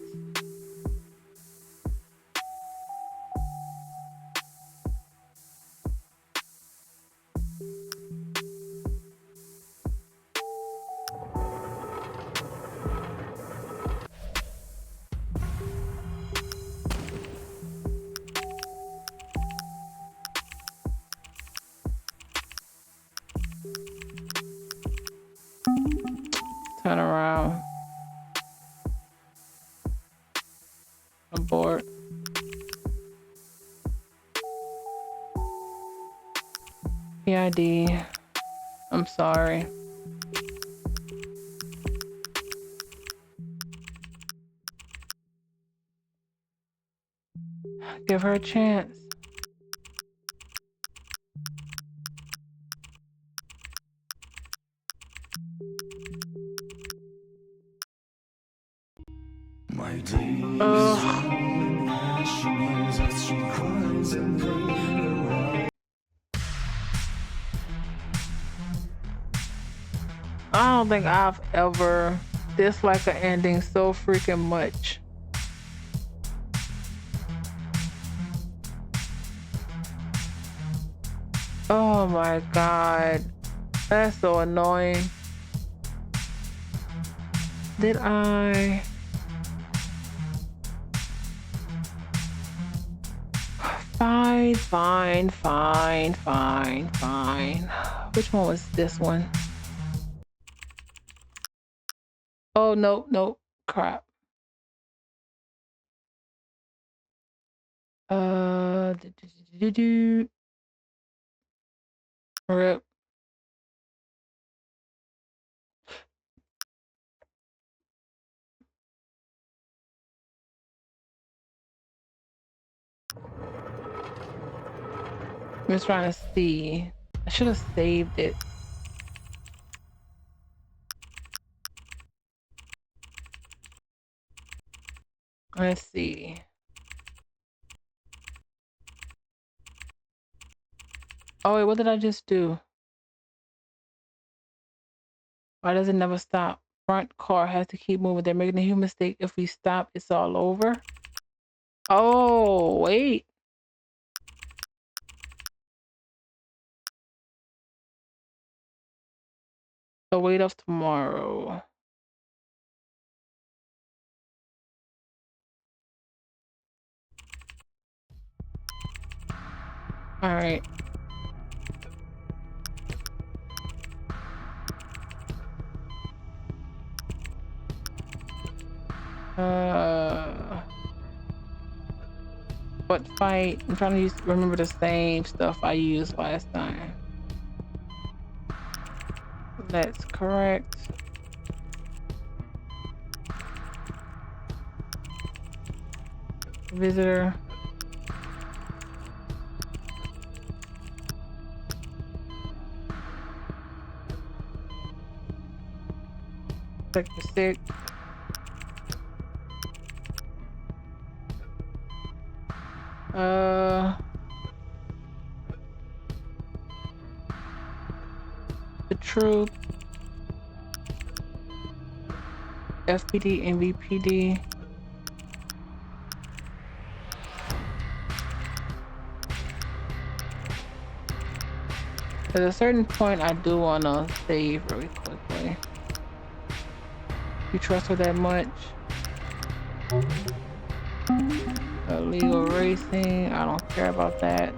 Turn around. Abort. PID. I'm sorry. Give her a chance. I don't think I've ever disliked an ending so freaking much. Oh my god. That's so annoying. Did I... Fine. Which one was this one? Oh, nope. Crap. Rip. I'm just trying to see. I should have saved it. Let's see. Oh wait, what did I just do? Why does it never stop? Front car has to keep moving. They're making a huge mistake. If we stop, it's all over. Oh, wait. The weight of tomorrow. All right. What fight? I'm trying to remember the same stuff I used last time. That's correct. Visitor. Sector 6. The troop. FPD and VPD. At a certain point, I do want to save really quickly. You trust her that much? Illegal racing, I don't care about that.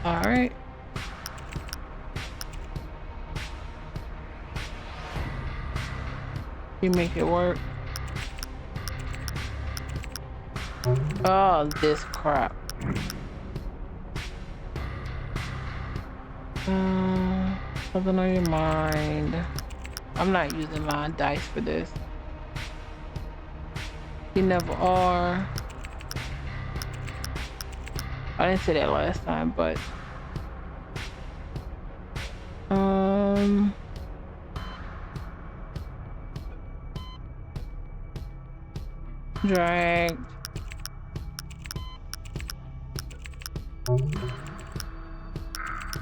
All right. You make it work. Oh, this crap. Something on your mind. I'm not using my dice for this. You never are. I didn't say that last time, but dragged.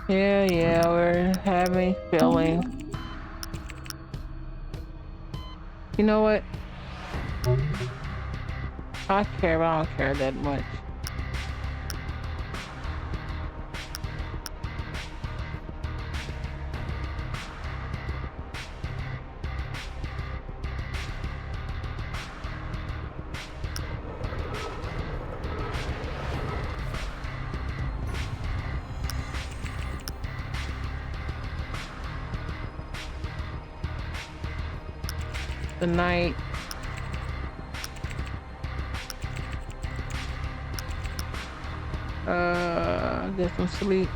Yeah, we're having feeling. You know what? I care, but I don't care that much. The night. Get some sleep.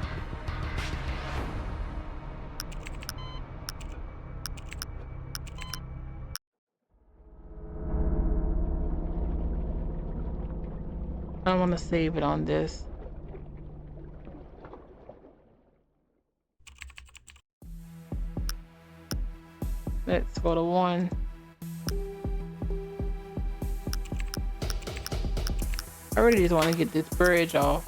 I want to save it on this. Let's go to 1. I really just want to get this bridge off.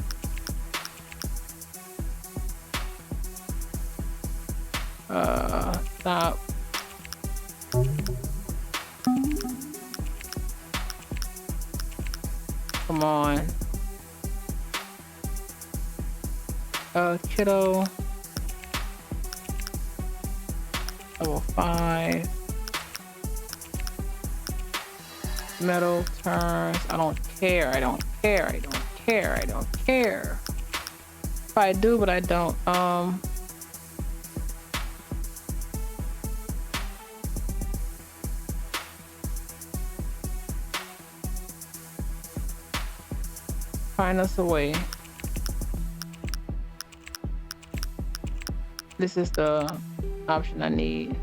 Stop. Come on. Kiddo. Level 5. Metal turns. I don't care. I don't care. I don't care. I don't care. If I do, but I don't. Find us a way. This is the option I need.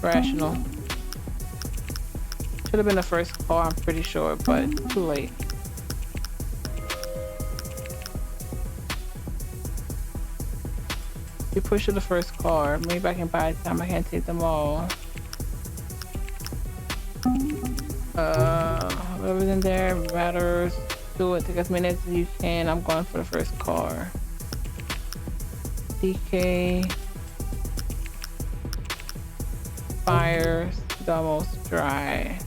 Rational. Should have been the first call, I'm pretty sure, but too late. You push to the first car. Maybe I can buy time. I can't take them all. Whatever's in there matters. Do it. Take as many as you can. I'm going for the first car. DK. Fires. It's almost dry.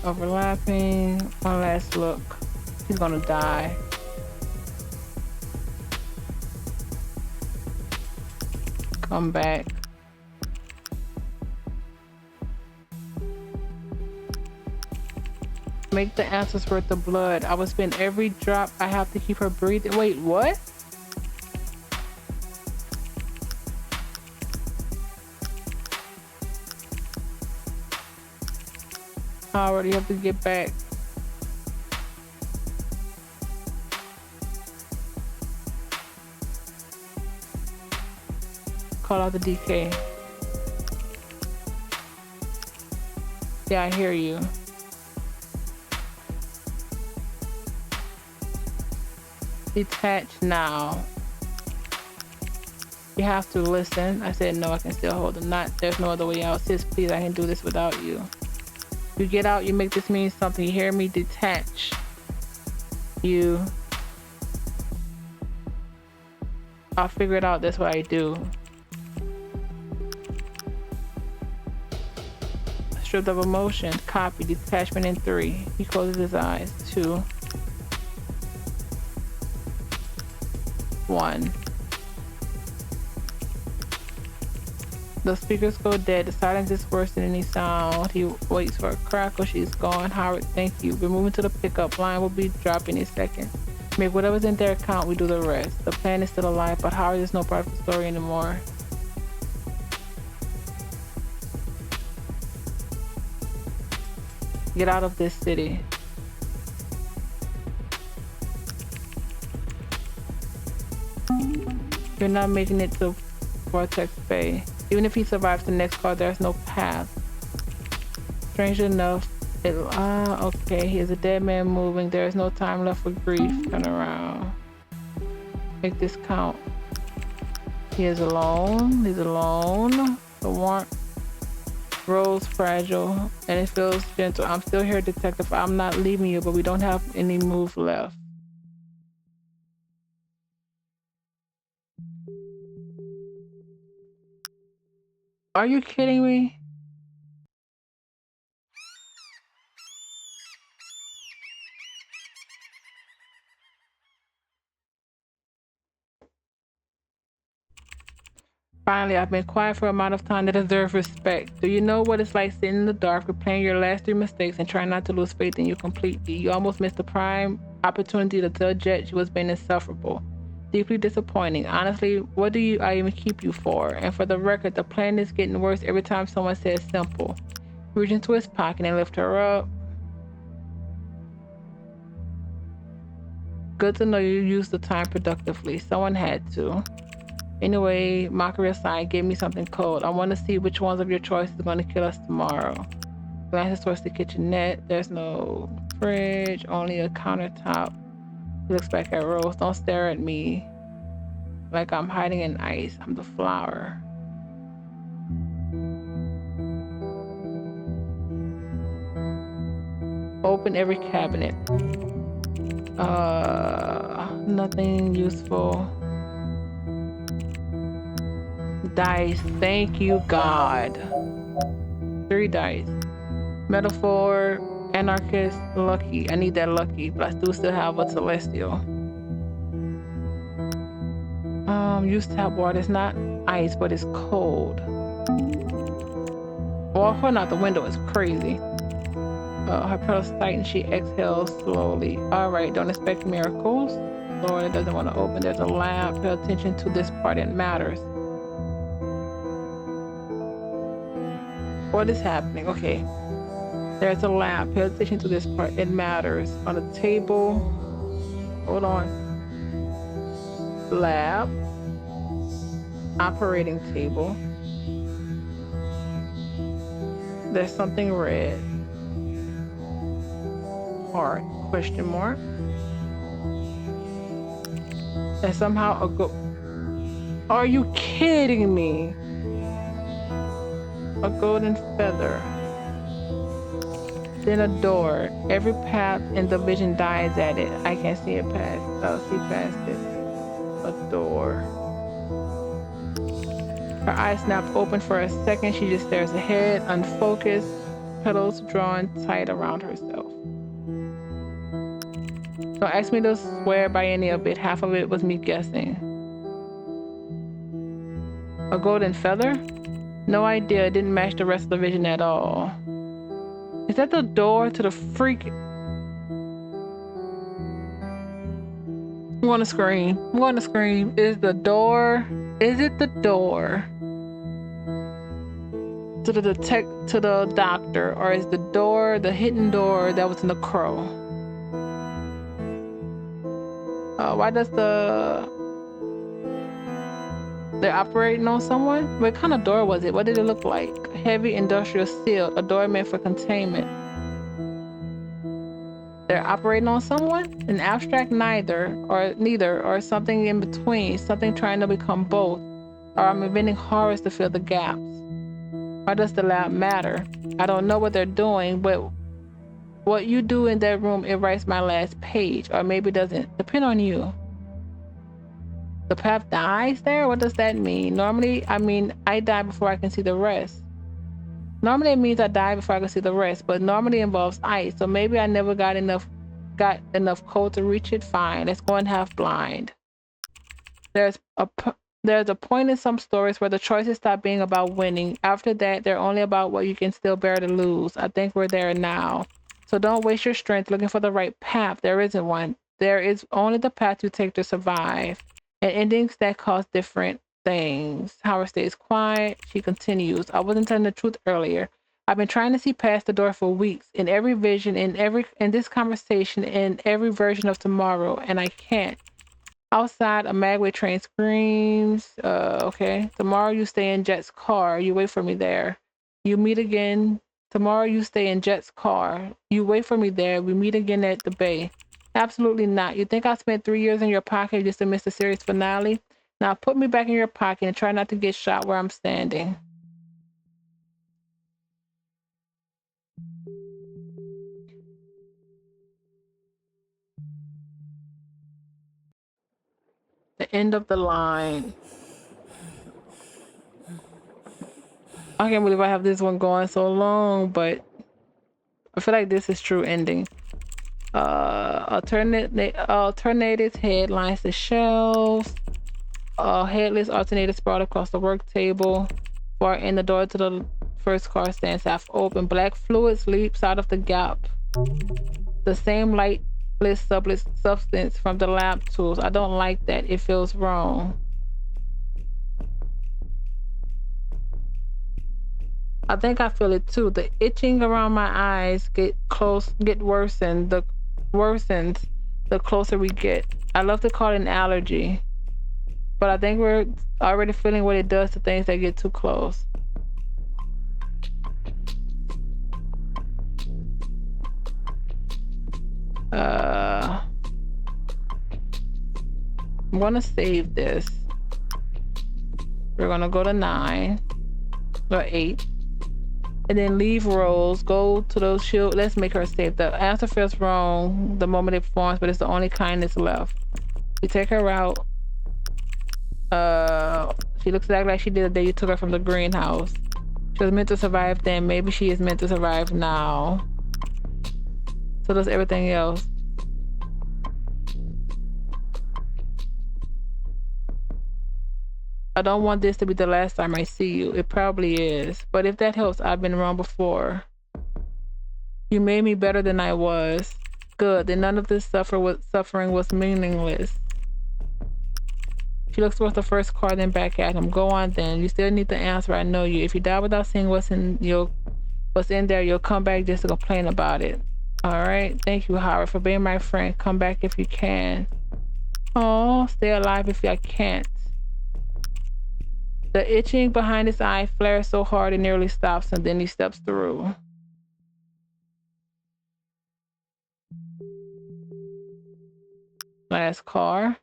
Overlapping. One last look. He's gonna die. Come back. Make the answers worth the blood. I will spend every drop I have to keep her breathing. Wait, what? I already have to get back. Call out the DK. Yeah, I hear you. Detach now. You have to listen. I said no, I can still hold the knot. There's no other way out. Sis, please, I can do this without you. You get out, you make this mean something. You hear me? Detach. You. I'll figure it out. That's what I do. Stripped of emotion. Copy. Detachment in 3. He closes his eyes. 2. 1. The speakers go dead. The silence is worse than any sound. He waits for a crackle. She's gone. Howard, thank you. We're moving to the pickup line. Will be dropping in a second. Make whatever's in their account. We do the rest. The plan is still alive, but Howard is no part of the story anymore. Get out of this city. You're not making it to Vortex Bay. Even if he survives the next call, there's no path. Strange enough, okay, he is a dead man moving. There is no time left for grief. Turn around. Make this count. He is alone. He's alone. The warmth grows fragile and it feels gentle. I'm still here, detective. I'm not leaving you, but we don't have any move left. Are you kidding me? Finally, I've been quiet for an amount of time that deserves respect. Do you know what it's like sitting in the dark, replaying your last 3 mistakes and trying not to lose faith in you completely? You almost missed the prime opportunity to tell Jet she was being insufferable. Deeply disappointing. Honestly, what do I even keep you for? And for the record, the plan is getting worse every time someone says simple. Reach into his pocket and lift her up. Good to know you used the time productively. Someone had to. Anyway, mockery aside, give me something cold. I want to see which ones of your choices are going to kill us tomorrow. Glances towards the kitchenette. There's no fridge, only a countertop. He looks back at Rose. Don't stare at me like I'm hiding in ice. I'm the flower. Open every cabinet. Nothing useful. Dice. Thank you, God. 3 dice. Metaphor. Anarchist. Lucky. I need that lucky, but I do still have a celestial. Use tap water. It's not ice, but it's cold. Well, holding out the window is crazy. Her petals tighten. She exhales slowly. All right, don't expect miracles. Lord, it doesn't want to open. There's a lamp. Pay attention to this part. It matters. What is happening? Okay. There's a lamp. Pay attention to this part. It matters. On the table. Hold on. Lab. Operating table. There's something red. Heart. Question mark. And somehow a go. Are you kidding me? A golden feather. Then a door. Every path in the vision dies at it. I can't see it past. I'll see past it. A door. Her eyes snap open for a second. She just stares ahead, unfocused, petals drawn tight around herself. Don't ask me to swear by any of it. Half of it was me guessing. A golden feather? No idea. It didn't match the rest of the vision at all. Is that the door to the freak? I'm gonna scream. I'm gonna scream. Is the door? Is it the door to the doctor, or is the door the hidden door that was in the crow? Why does they're operating on someone? What kind of door was it? What did it look like? Heavy industrial steel, a door meant for containment. They're operating on someone? An abstract neither, or something in between, something trying to become both. Or I'm inventing horrors to fill the gaps. Why does the lab matter? I don't know what they're doing, but what you do in that room, it writes my last page, or maybe doesn't. Depend on you. The path dies there? What does that mean? Normally, I die before I can see the rest. Normally it means I die before I can see the rest, but normally it involves ice, so maybe I never got enough code to reach it. Fine, let's go in half blind. There's a point in some stories where the choices stop being about winning. After that, they're only about what you can still bear to lose. I think we're there now. So don't waste your strength looking for the right path. There isn't one. There is only the path you take to survive. And endings that cause different things. Howard stays quiet. She continues. I wasn't telling the truth earlier. I've been trying to see past the door for weeks, in every vision, in this conversation, in every version of tomorrow, and I can't. Outside, a magway train screams. Okay. Tomorrow you stay in Jet's car. You wait for me there. You meet again. Tomorrow you stay in Jet's car. You wait for me there. We meet again at the bay. Absolutely not. You think I spent 3 years in your pocket just to miss the series finale? Now put me back in your pocket and try not to get shot where I'm standing. The end of the line. I can't believe I have this one going so long, but I feel like this is true ending. Alternated head lines the shelves. Headless alternator sprawled across the work table. Far in, the door to the first car stands half open. Black fluid leaps out of the gap. The same lightless substance from the lab tools. I don't like that. It feels wrong. I think I feel it too. The itching around my eyes worsens the closer we get. I love to call it an allergy, but I think we're already feeling what it does to things that get too close. I'm gonna save this. We're gonna go to 9 or 8. And then leave rows, go to those shield. Let's make her save. The answer feels wrong the moment it forms, but it's the only kind that's left. You take her out. She looks exactly like she did the day you took her from the greenhouse. She was meant to survive then. Maybe she is meant to survive now. So does everything else. I don't want this to be the last time I see you. It probably is. But if that helps, I've been wrong before. You made me better than I was. Good. Then none of this suffering was meaningless. She looks towards the first car, then back at him. Go on then. You still need the answer. I know you. If you die without seeing what's in there, you'll come back just to complain about it. Alright. Thank you, Howard, for being my friend. Come back if you can. Oh, stay alive if I can't. The itching behind his eye flares so hard it nearly stops him. Then he steps through. Last car.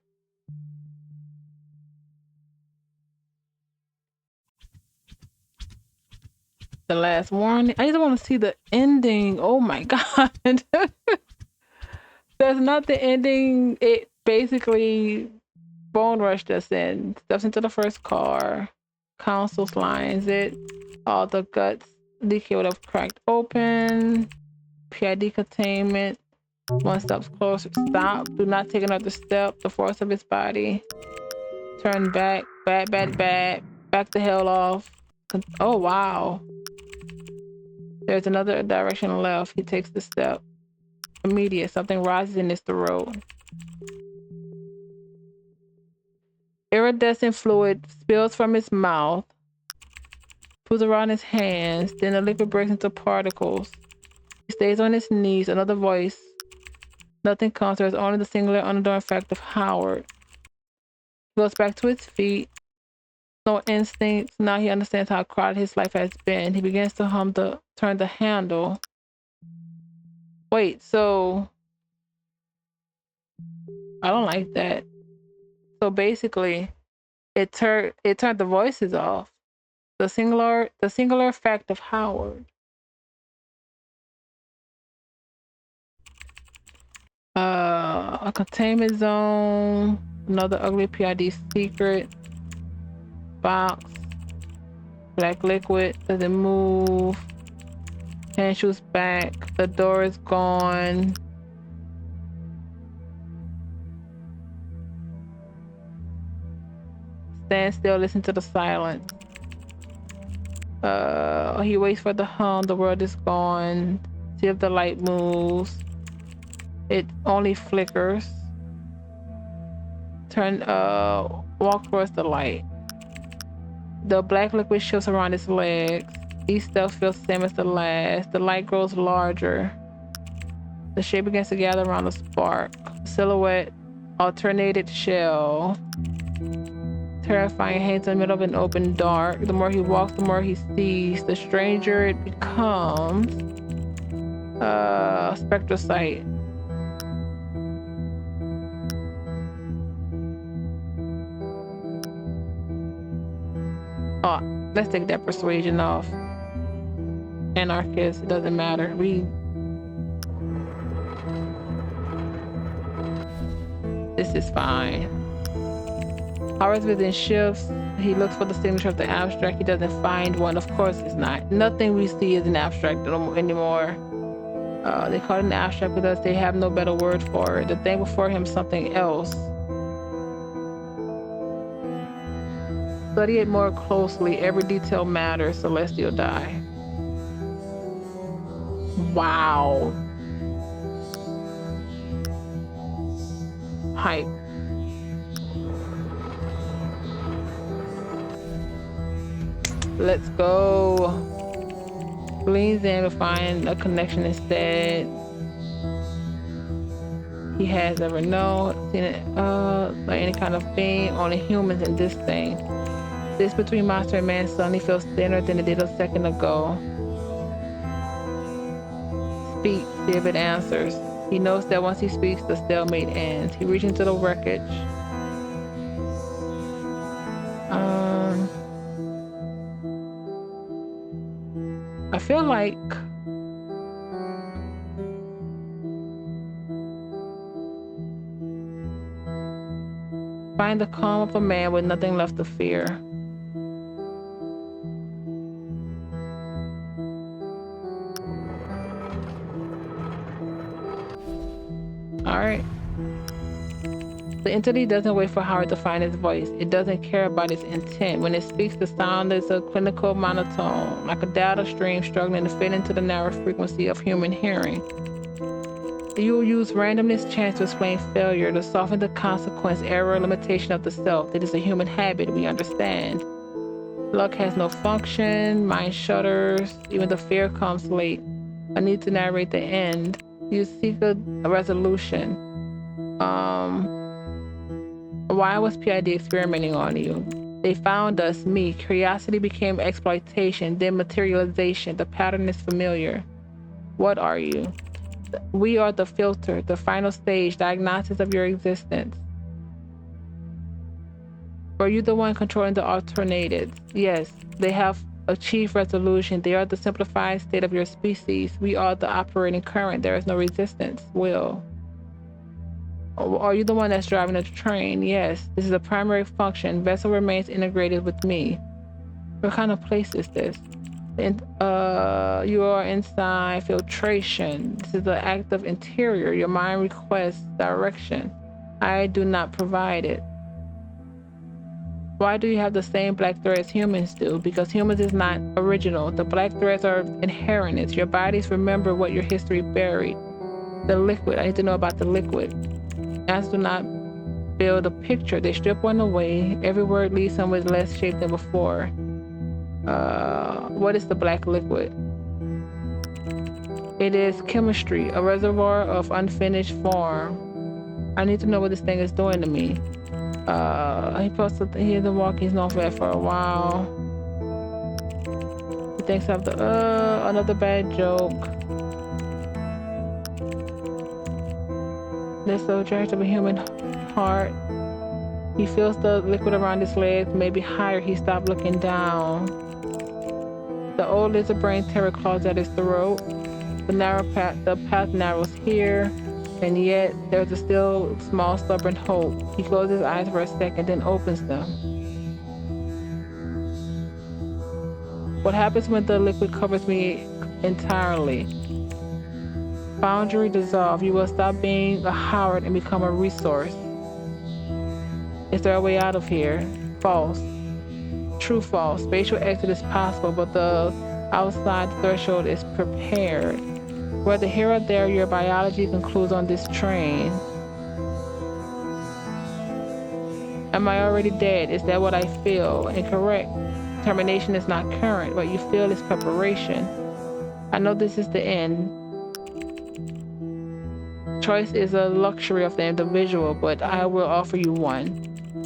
The last warning. I just want to see the ending. Oh my god. That's not the ending. It basically bone rushed us in. Steps into the first car. Council's lines it. All the guts. DK would have cracked open. PID containment. One step closer. Stop. Do not take another step. The force of his body. Turn back. Bad. Back the hell off. Oh, wow. There's another direction left. He takes the step. Immediate. Something rises in his throat. Iridescent fluid spills from his mouth, pulls around his hands, then the liquid breaks into particles. He stays on his knees. Another voice. Nothing comes. There's only the singular underdone effect of Howard. He goes back to his feet. No instincts. Now he understands how crowded his life has been. He begins to turn the handle. Wait, so I don't like that. So basically, it turned the voices off. The singular effect of Howard. A containment zone. Another ugly PID secret. Box. Black liquid. Doesn't move. Hand shoots back. The door is gone. Stand still, listen to the silence. He waits for the hum. The world is gone. See if the light moves. It only flickers. Walk towards the light. The black liquid shifts around his legs. Each step feels the same as the last. The light grows larger. The shape begins to gather around the spark. Silhouette, alternated shell. Terrifying, hangs in the middle of an open dark. The more he walks, the more he sees. The stranger it becomes. Spectral sight. Oh, let's take that persuasion off. Anarchist, it doesn't matter. This is fine. Howard's vision shifts. He looks for the signature of the abstract. He doesn't find one. Of course it's not. Nothing we see is an abstract anymore. They call it an abstract because they have no better word for it. The thing before him is something else. Study it more closely. Every detail matters. Celestial die. Wow. Hype. Let's go. Leans in to find a connection instead. He has ever known, seen it, like any kind of being, only humans in this thing. This between monster and man suddenly feels thinner than it did a second ago. Speak, see if it answers. He knows that once he speaks, the stalemate ends. He reaches into the wreckage. I feel like find the calm of a man with nothing left to fear. All right. The entity doesn't wait for Howard to find his voice. It doesn't care about its intent. When it speaks, the sound is a clinical monotone, like a data stream struggling to fit into the narrow frequency of human hearing. You will use randomness chance to explain failure, to soften the consequence, error, limitation of the self. It is a human habit, we understand. Luck has no function, mind shudders, even the fear comes late. I need to narrate the end. You seek a resolution. Why was PID experimenting on you? They found us, me. Curiosity became exploitation, then materialization. The pattern is familiar. What are you? We are the filter, the final stage, diagnosis of your existence. Were you the one controlling the alternatives? Yes, they have achieved resolution. They are the simplified state of your species. We are the operating current. There is no resistance. Will. Are you the one that's driving the train? Yes, this is the primary function. Vessel remains integrated with me. What kind of place is this? You are inside filtration. This is the act of interior. Your mind requests direction. I do not provide it. Why do you have the same black threads humans do? Because humans is not original. The black threads are inherent. It's your bodies remember what your history buried. The liquid. I need to know about the liquid. As do not build a picture. They strip one away. Every word leaves them with less shape than before. What is the black liquid? It is chemistry, a reservoir of unfinished form. I need to know what this thing is doing to me. He posted hear the walking's known for that for a while. He thinks of the another bad joke. This soldier has a human heart. He feels the liquid around his legs, maybe higher. He stopped looking down. The old lizard brain terror claws at his throat. The path narrows here, and yet there's a still small stubborn hope. He closes his eyes for a second, then opens them. What happens when the liquid covers me entirely? Boundary dissolve. You will stop being a Howard and become a resource. Is there a way out of here? False. True false. Spatial exit is possible, but the outside threshold is prepared. Whether here or there, your biology concludes on this train. Am I already dead? Is that what I feel? Incorrect. Termination is not current. What you feel is preparation. I know this is the end. Choice is a luxury of the individual, but I will offer you one.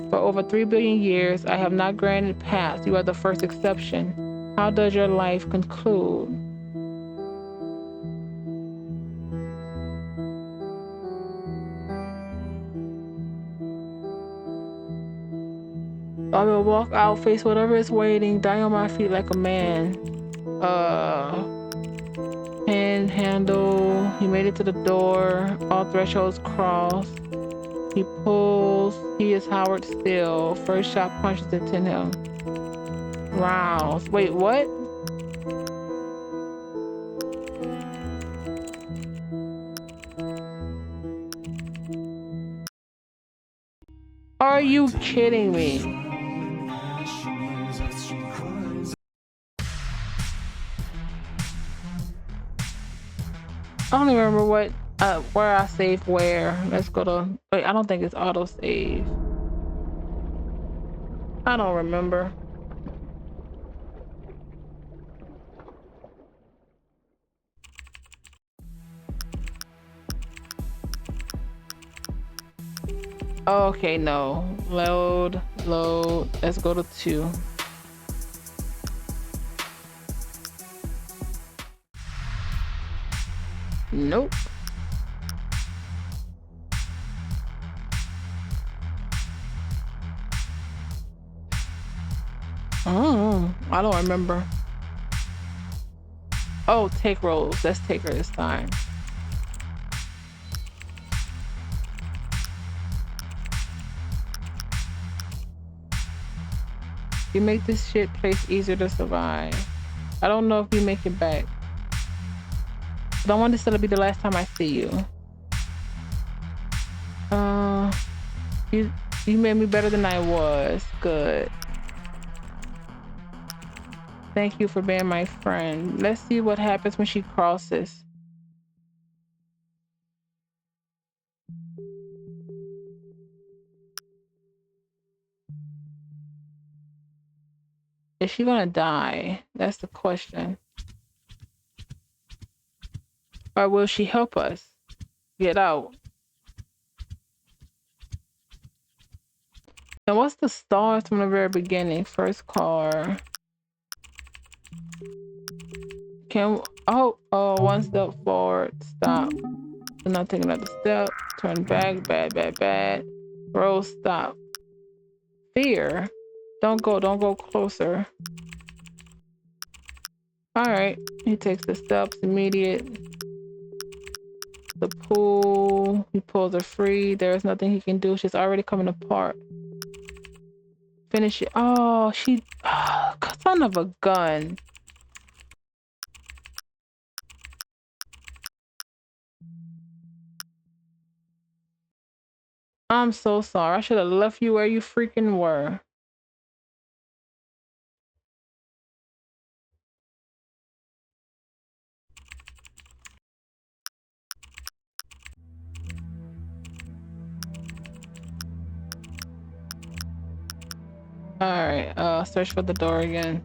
For over 3 billion years, I have not granted paths. You are the first exception. How does your life conclude? I will walk out, face whatever is waiting, die on my feet like a man. Handle. He made it to the door. All thresholds crossed. He pulls. He is Howard still. First shot punches into him. Rouse. Wait, what? Are you kidding me? I don't even remember where I saved where. Let's go to, wait, I don't think it's auto save. I don't remember. Okay, no. Load. Let's go to 2. Nope. I don't remember. Oh, take rolls. Let's take her this time. You make this shit place easier to survive. I don't know if you make it back. But I want this to be the last time I see you. You made me better than I was. Good. Thank you for being my friend. Let's see what happens when she crosses. Is she gonna die? That's the question. Or will she help us get out? And what's the stars from the very beginning? First car. One step forward, stop. Do not take another step. Turn back, bad. Roll, stop. Fear. Don't go closer. All right, he takes the steps, immediate. The pool, he pulls her free. There is nothing he can do. She's already coming apart. Finish it. Oh, son of a gun. I'm so sorry. I should have left you where you freaking were. All right. Search for the door again.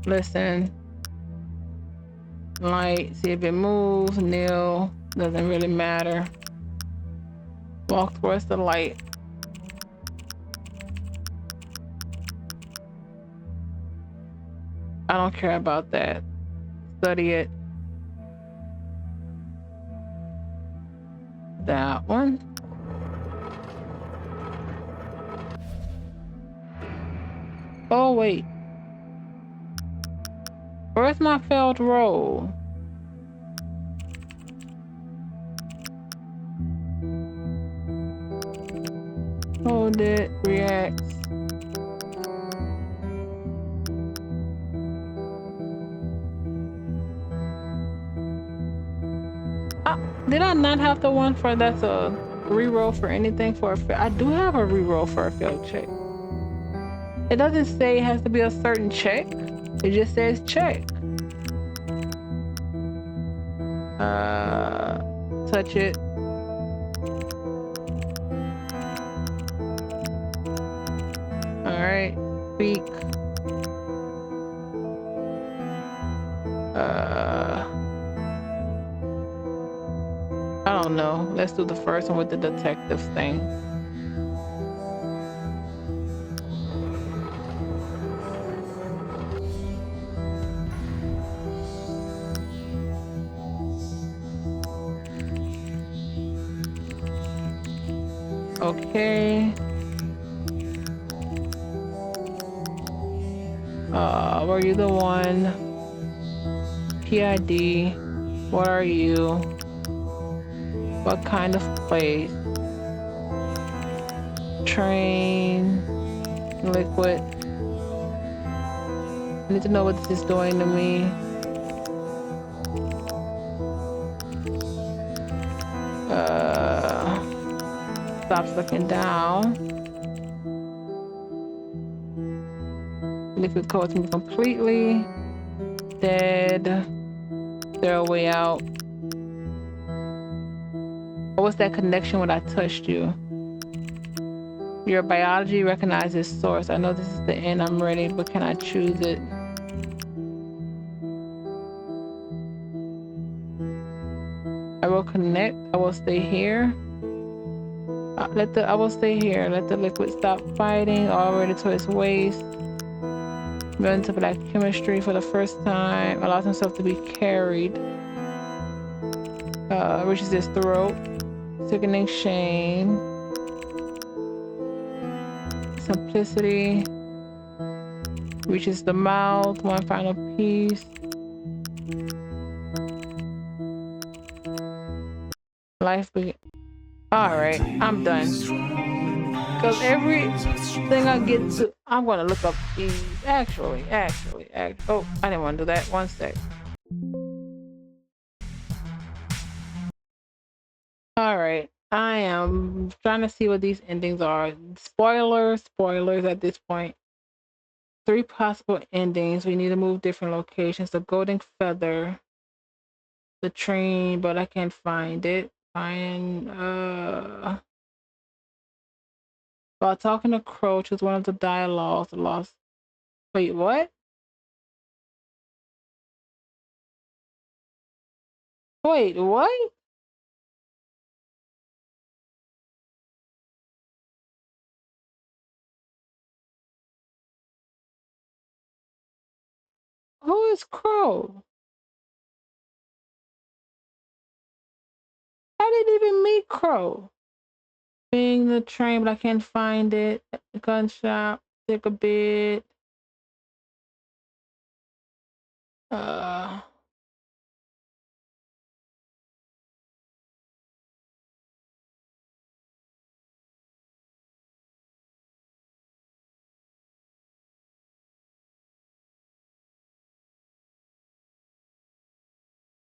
Listen. Light. See if it moves. Nil. Doesn't really matter. Walk towards the light. I don't care about that. Study it. That one. Oh, wait. Where's my failed roll? Hold it. Reacts. Did I not have the one for that's a reroll for anything for a fail? I do have a reroll for a failed check. It doesn't say it has to be a certain check. It just says check. Touch it. All right. Speak. I don't know. Let's do the first one with the detective thing. Okay. Were you the one? PID. What are you? What kind of place? Train. Liquid. I need to know what this is doing to me. Stops looking down. Liquid coats me completely. Dead. They're a way out. What was that connection when I touched you? Your biology recognizes source. I know this is the end. I'm ready, but can I choose it? I will connect. I will stay here. I will stay here. Let the liquid stop fighting. Already to its waist. Melt into black chemistry for the first time. Allows himself to be carried. Reaches his throat. Sickening shame. Simplicity. Reaches the mouth. One final piece. Life begins. Alright, I'm done. Because everything I get to, I'm gonna look up these. Actually. Oh, I didn't want to do that. One sec. Alright, I am trying to see what these endings are. Spoilers at this point. 3 possible endings. We need to move different locations. The golden feather. The train, but I can't find it. While talking to Crow, choose one of the dialogues. Lost. Wait, what? Wait, what? Who is Crow? I didn't even meet Crow. Being the train, but I can't find it. Gun shop, take a bit. Uh,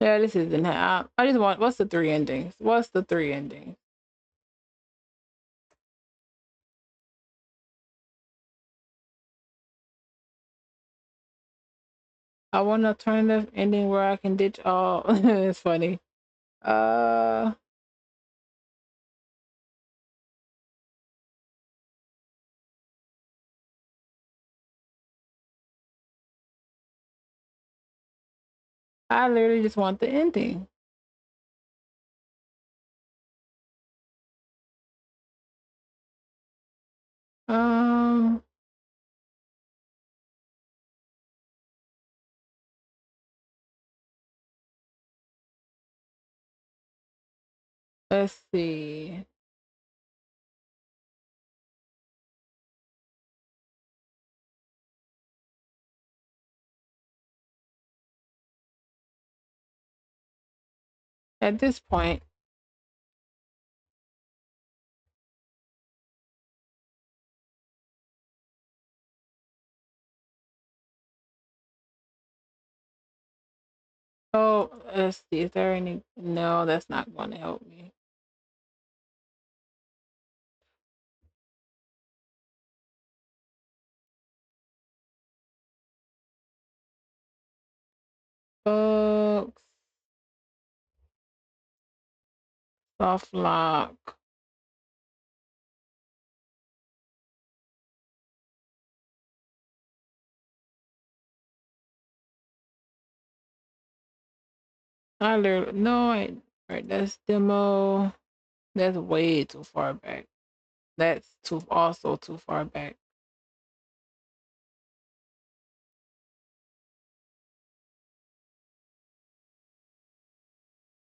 yeah, this isn't. I just want. What's the 3 endings? What's the 3 endings? I want an alternative ending where I can ditch all. It's funny. Uh, I literally just want the ending. Um, let's see. At this point, oh, let's see. Is there any? No, that's not going to help me. Books, soft lock. I literally no. Right, that's demo. That's way too far back. That's also too far back.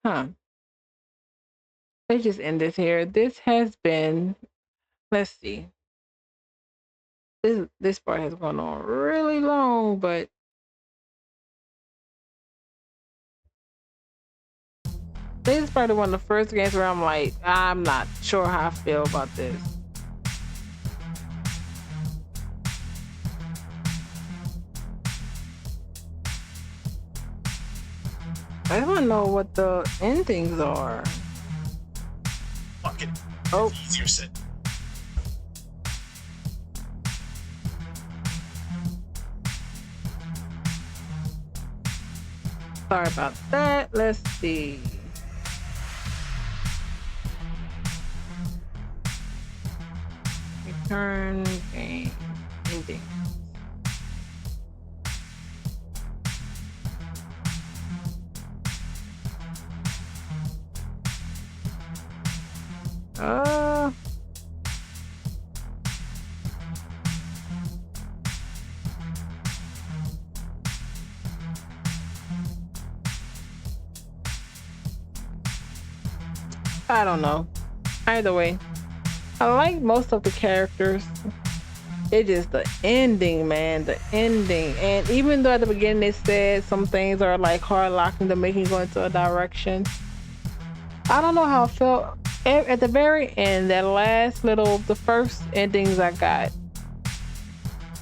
Huh. Let's just end this here. This has been. Let's see. This part has gone on really long, but this is probably one of the first games where I'm like, I'm not sure how I feel about this. I don't know what the endings are. Fuck it. Oh. It's easier said. Sorry about that. Let's see. Return game ending. I don't know. Either way, I like most of the characters. It is the ending, man. The ending. And even though at the beginning they said some things are like hard locking to making go into a direction, I don't know how I felt at the very end. That last little, the first endings I got.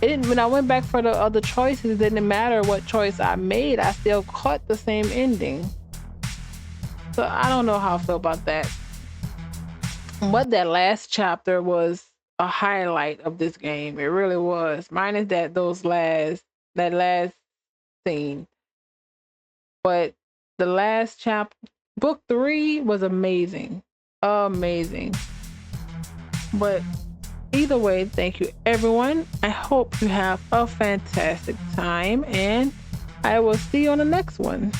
It didn't, when I went back for the other choices, it didn't matter what choice I made. I still caught the same ending. So I don't know how I feel about that. But that last chapter was a highlight of this game. It really was. Minus that last scene. But the last chapter, book 3 was amazing. Amazing. But either way, thank you everyone. I hope you have a fantastic time and I will see you on the next one.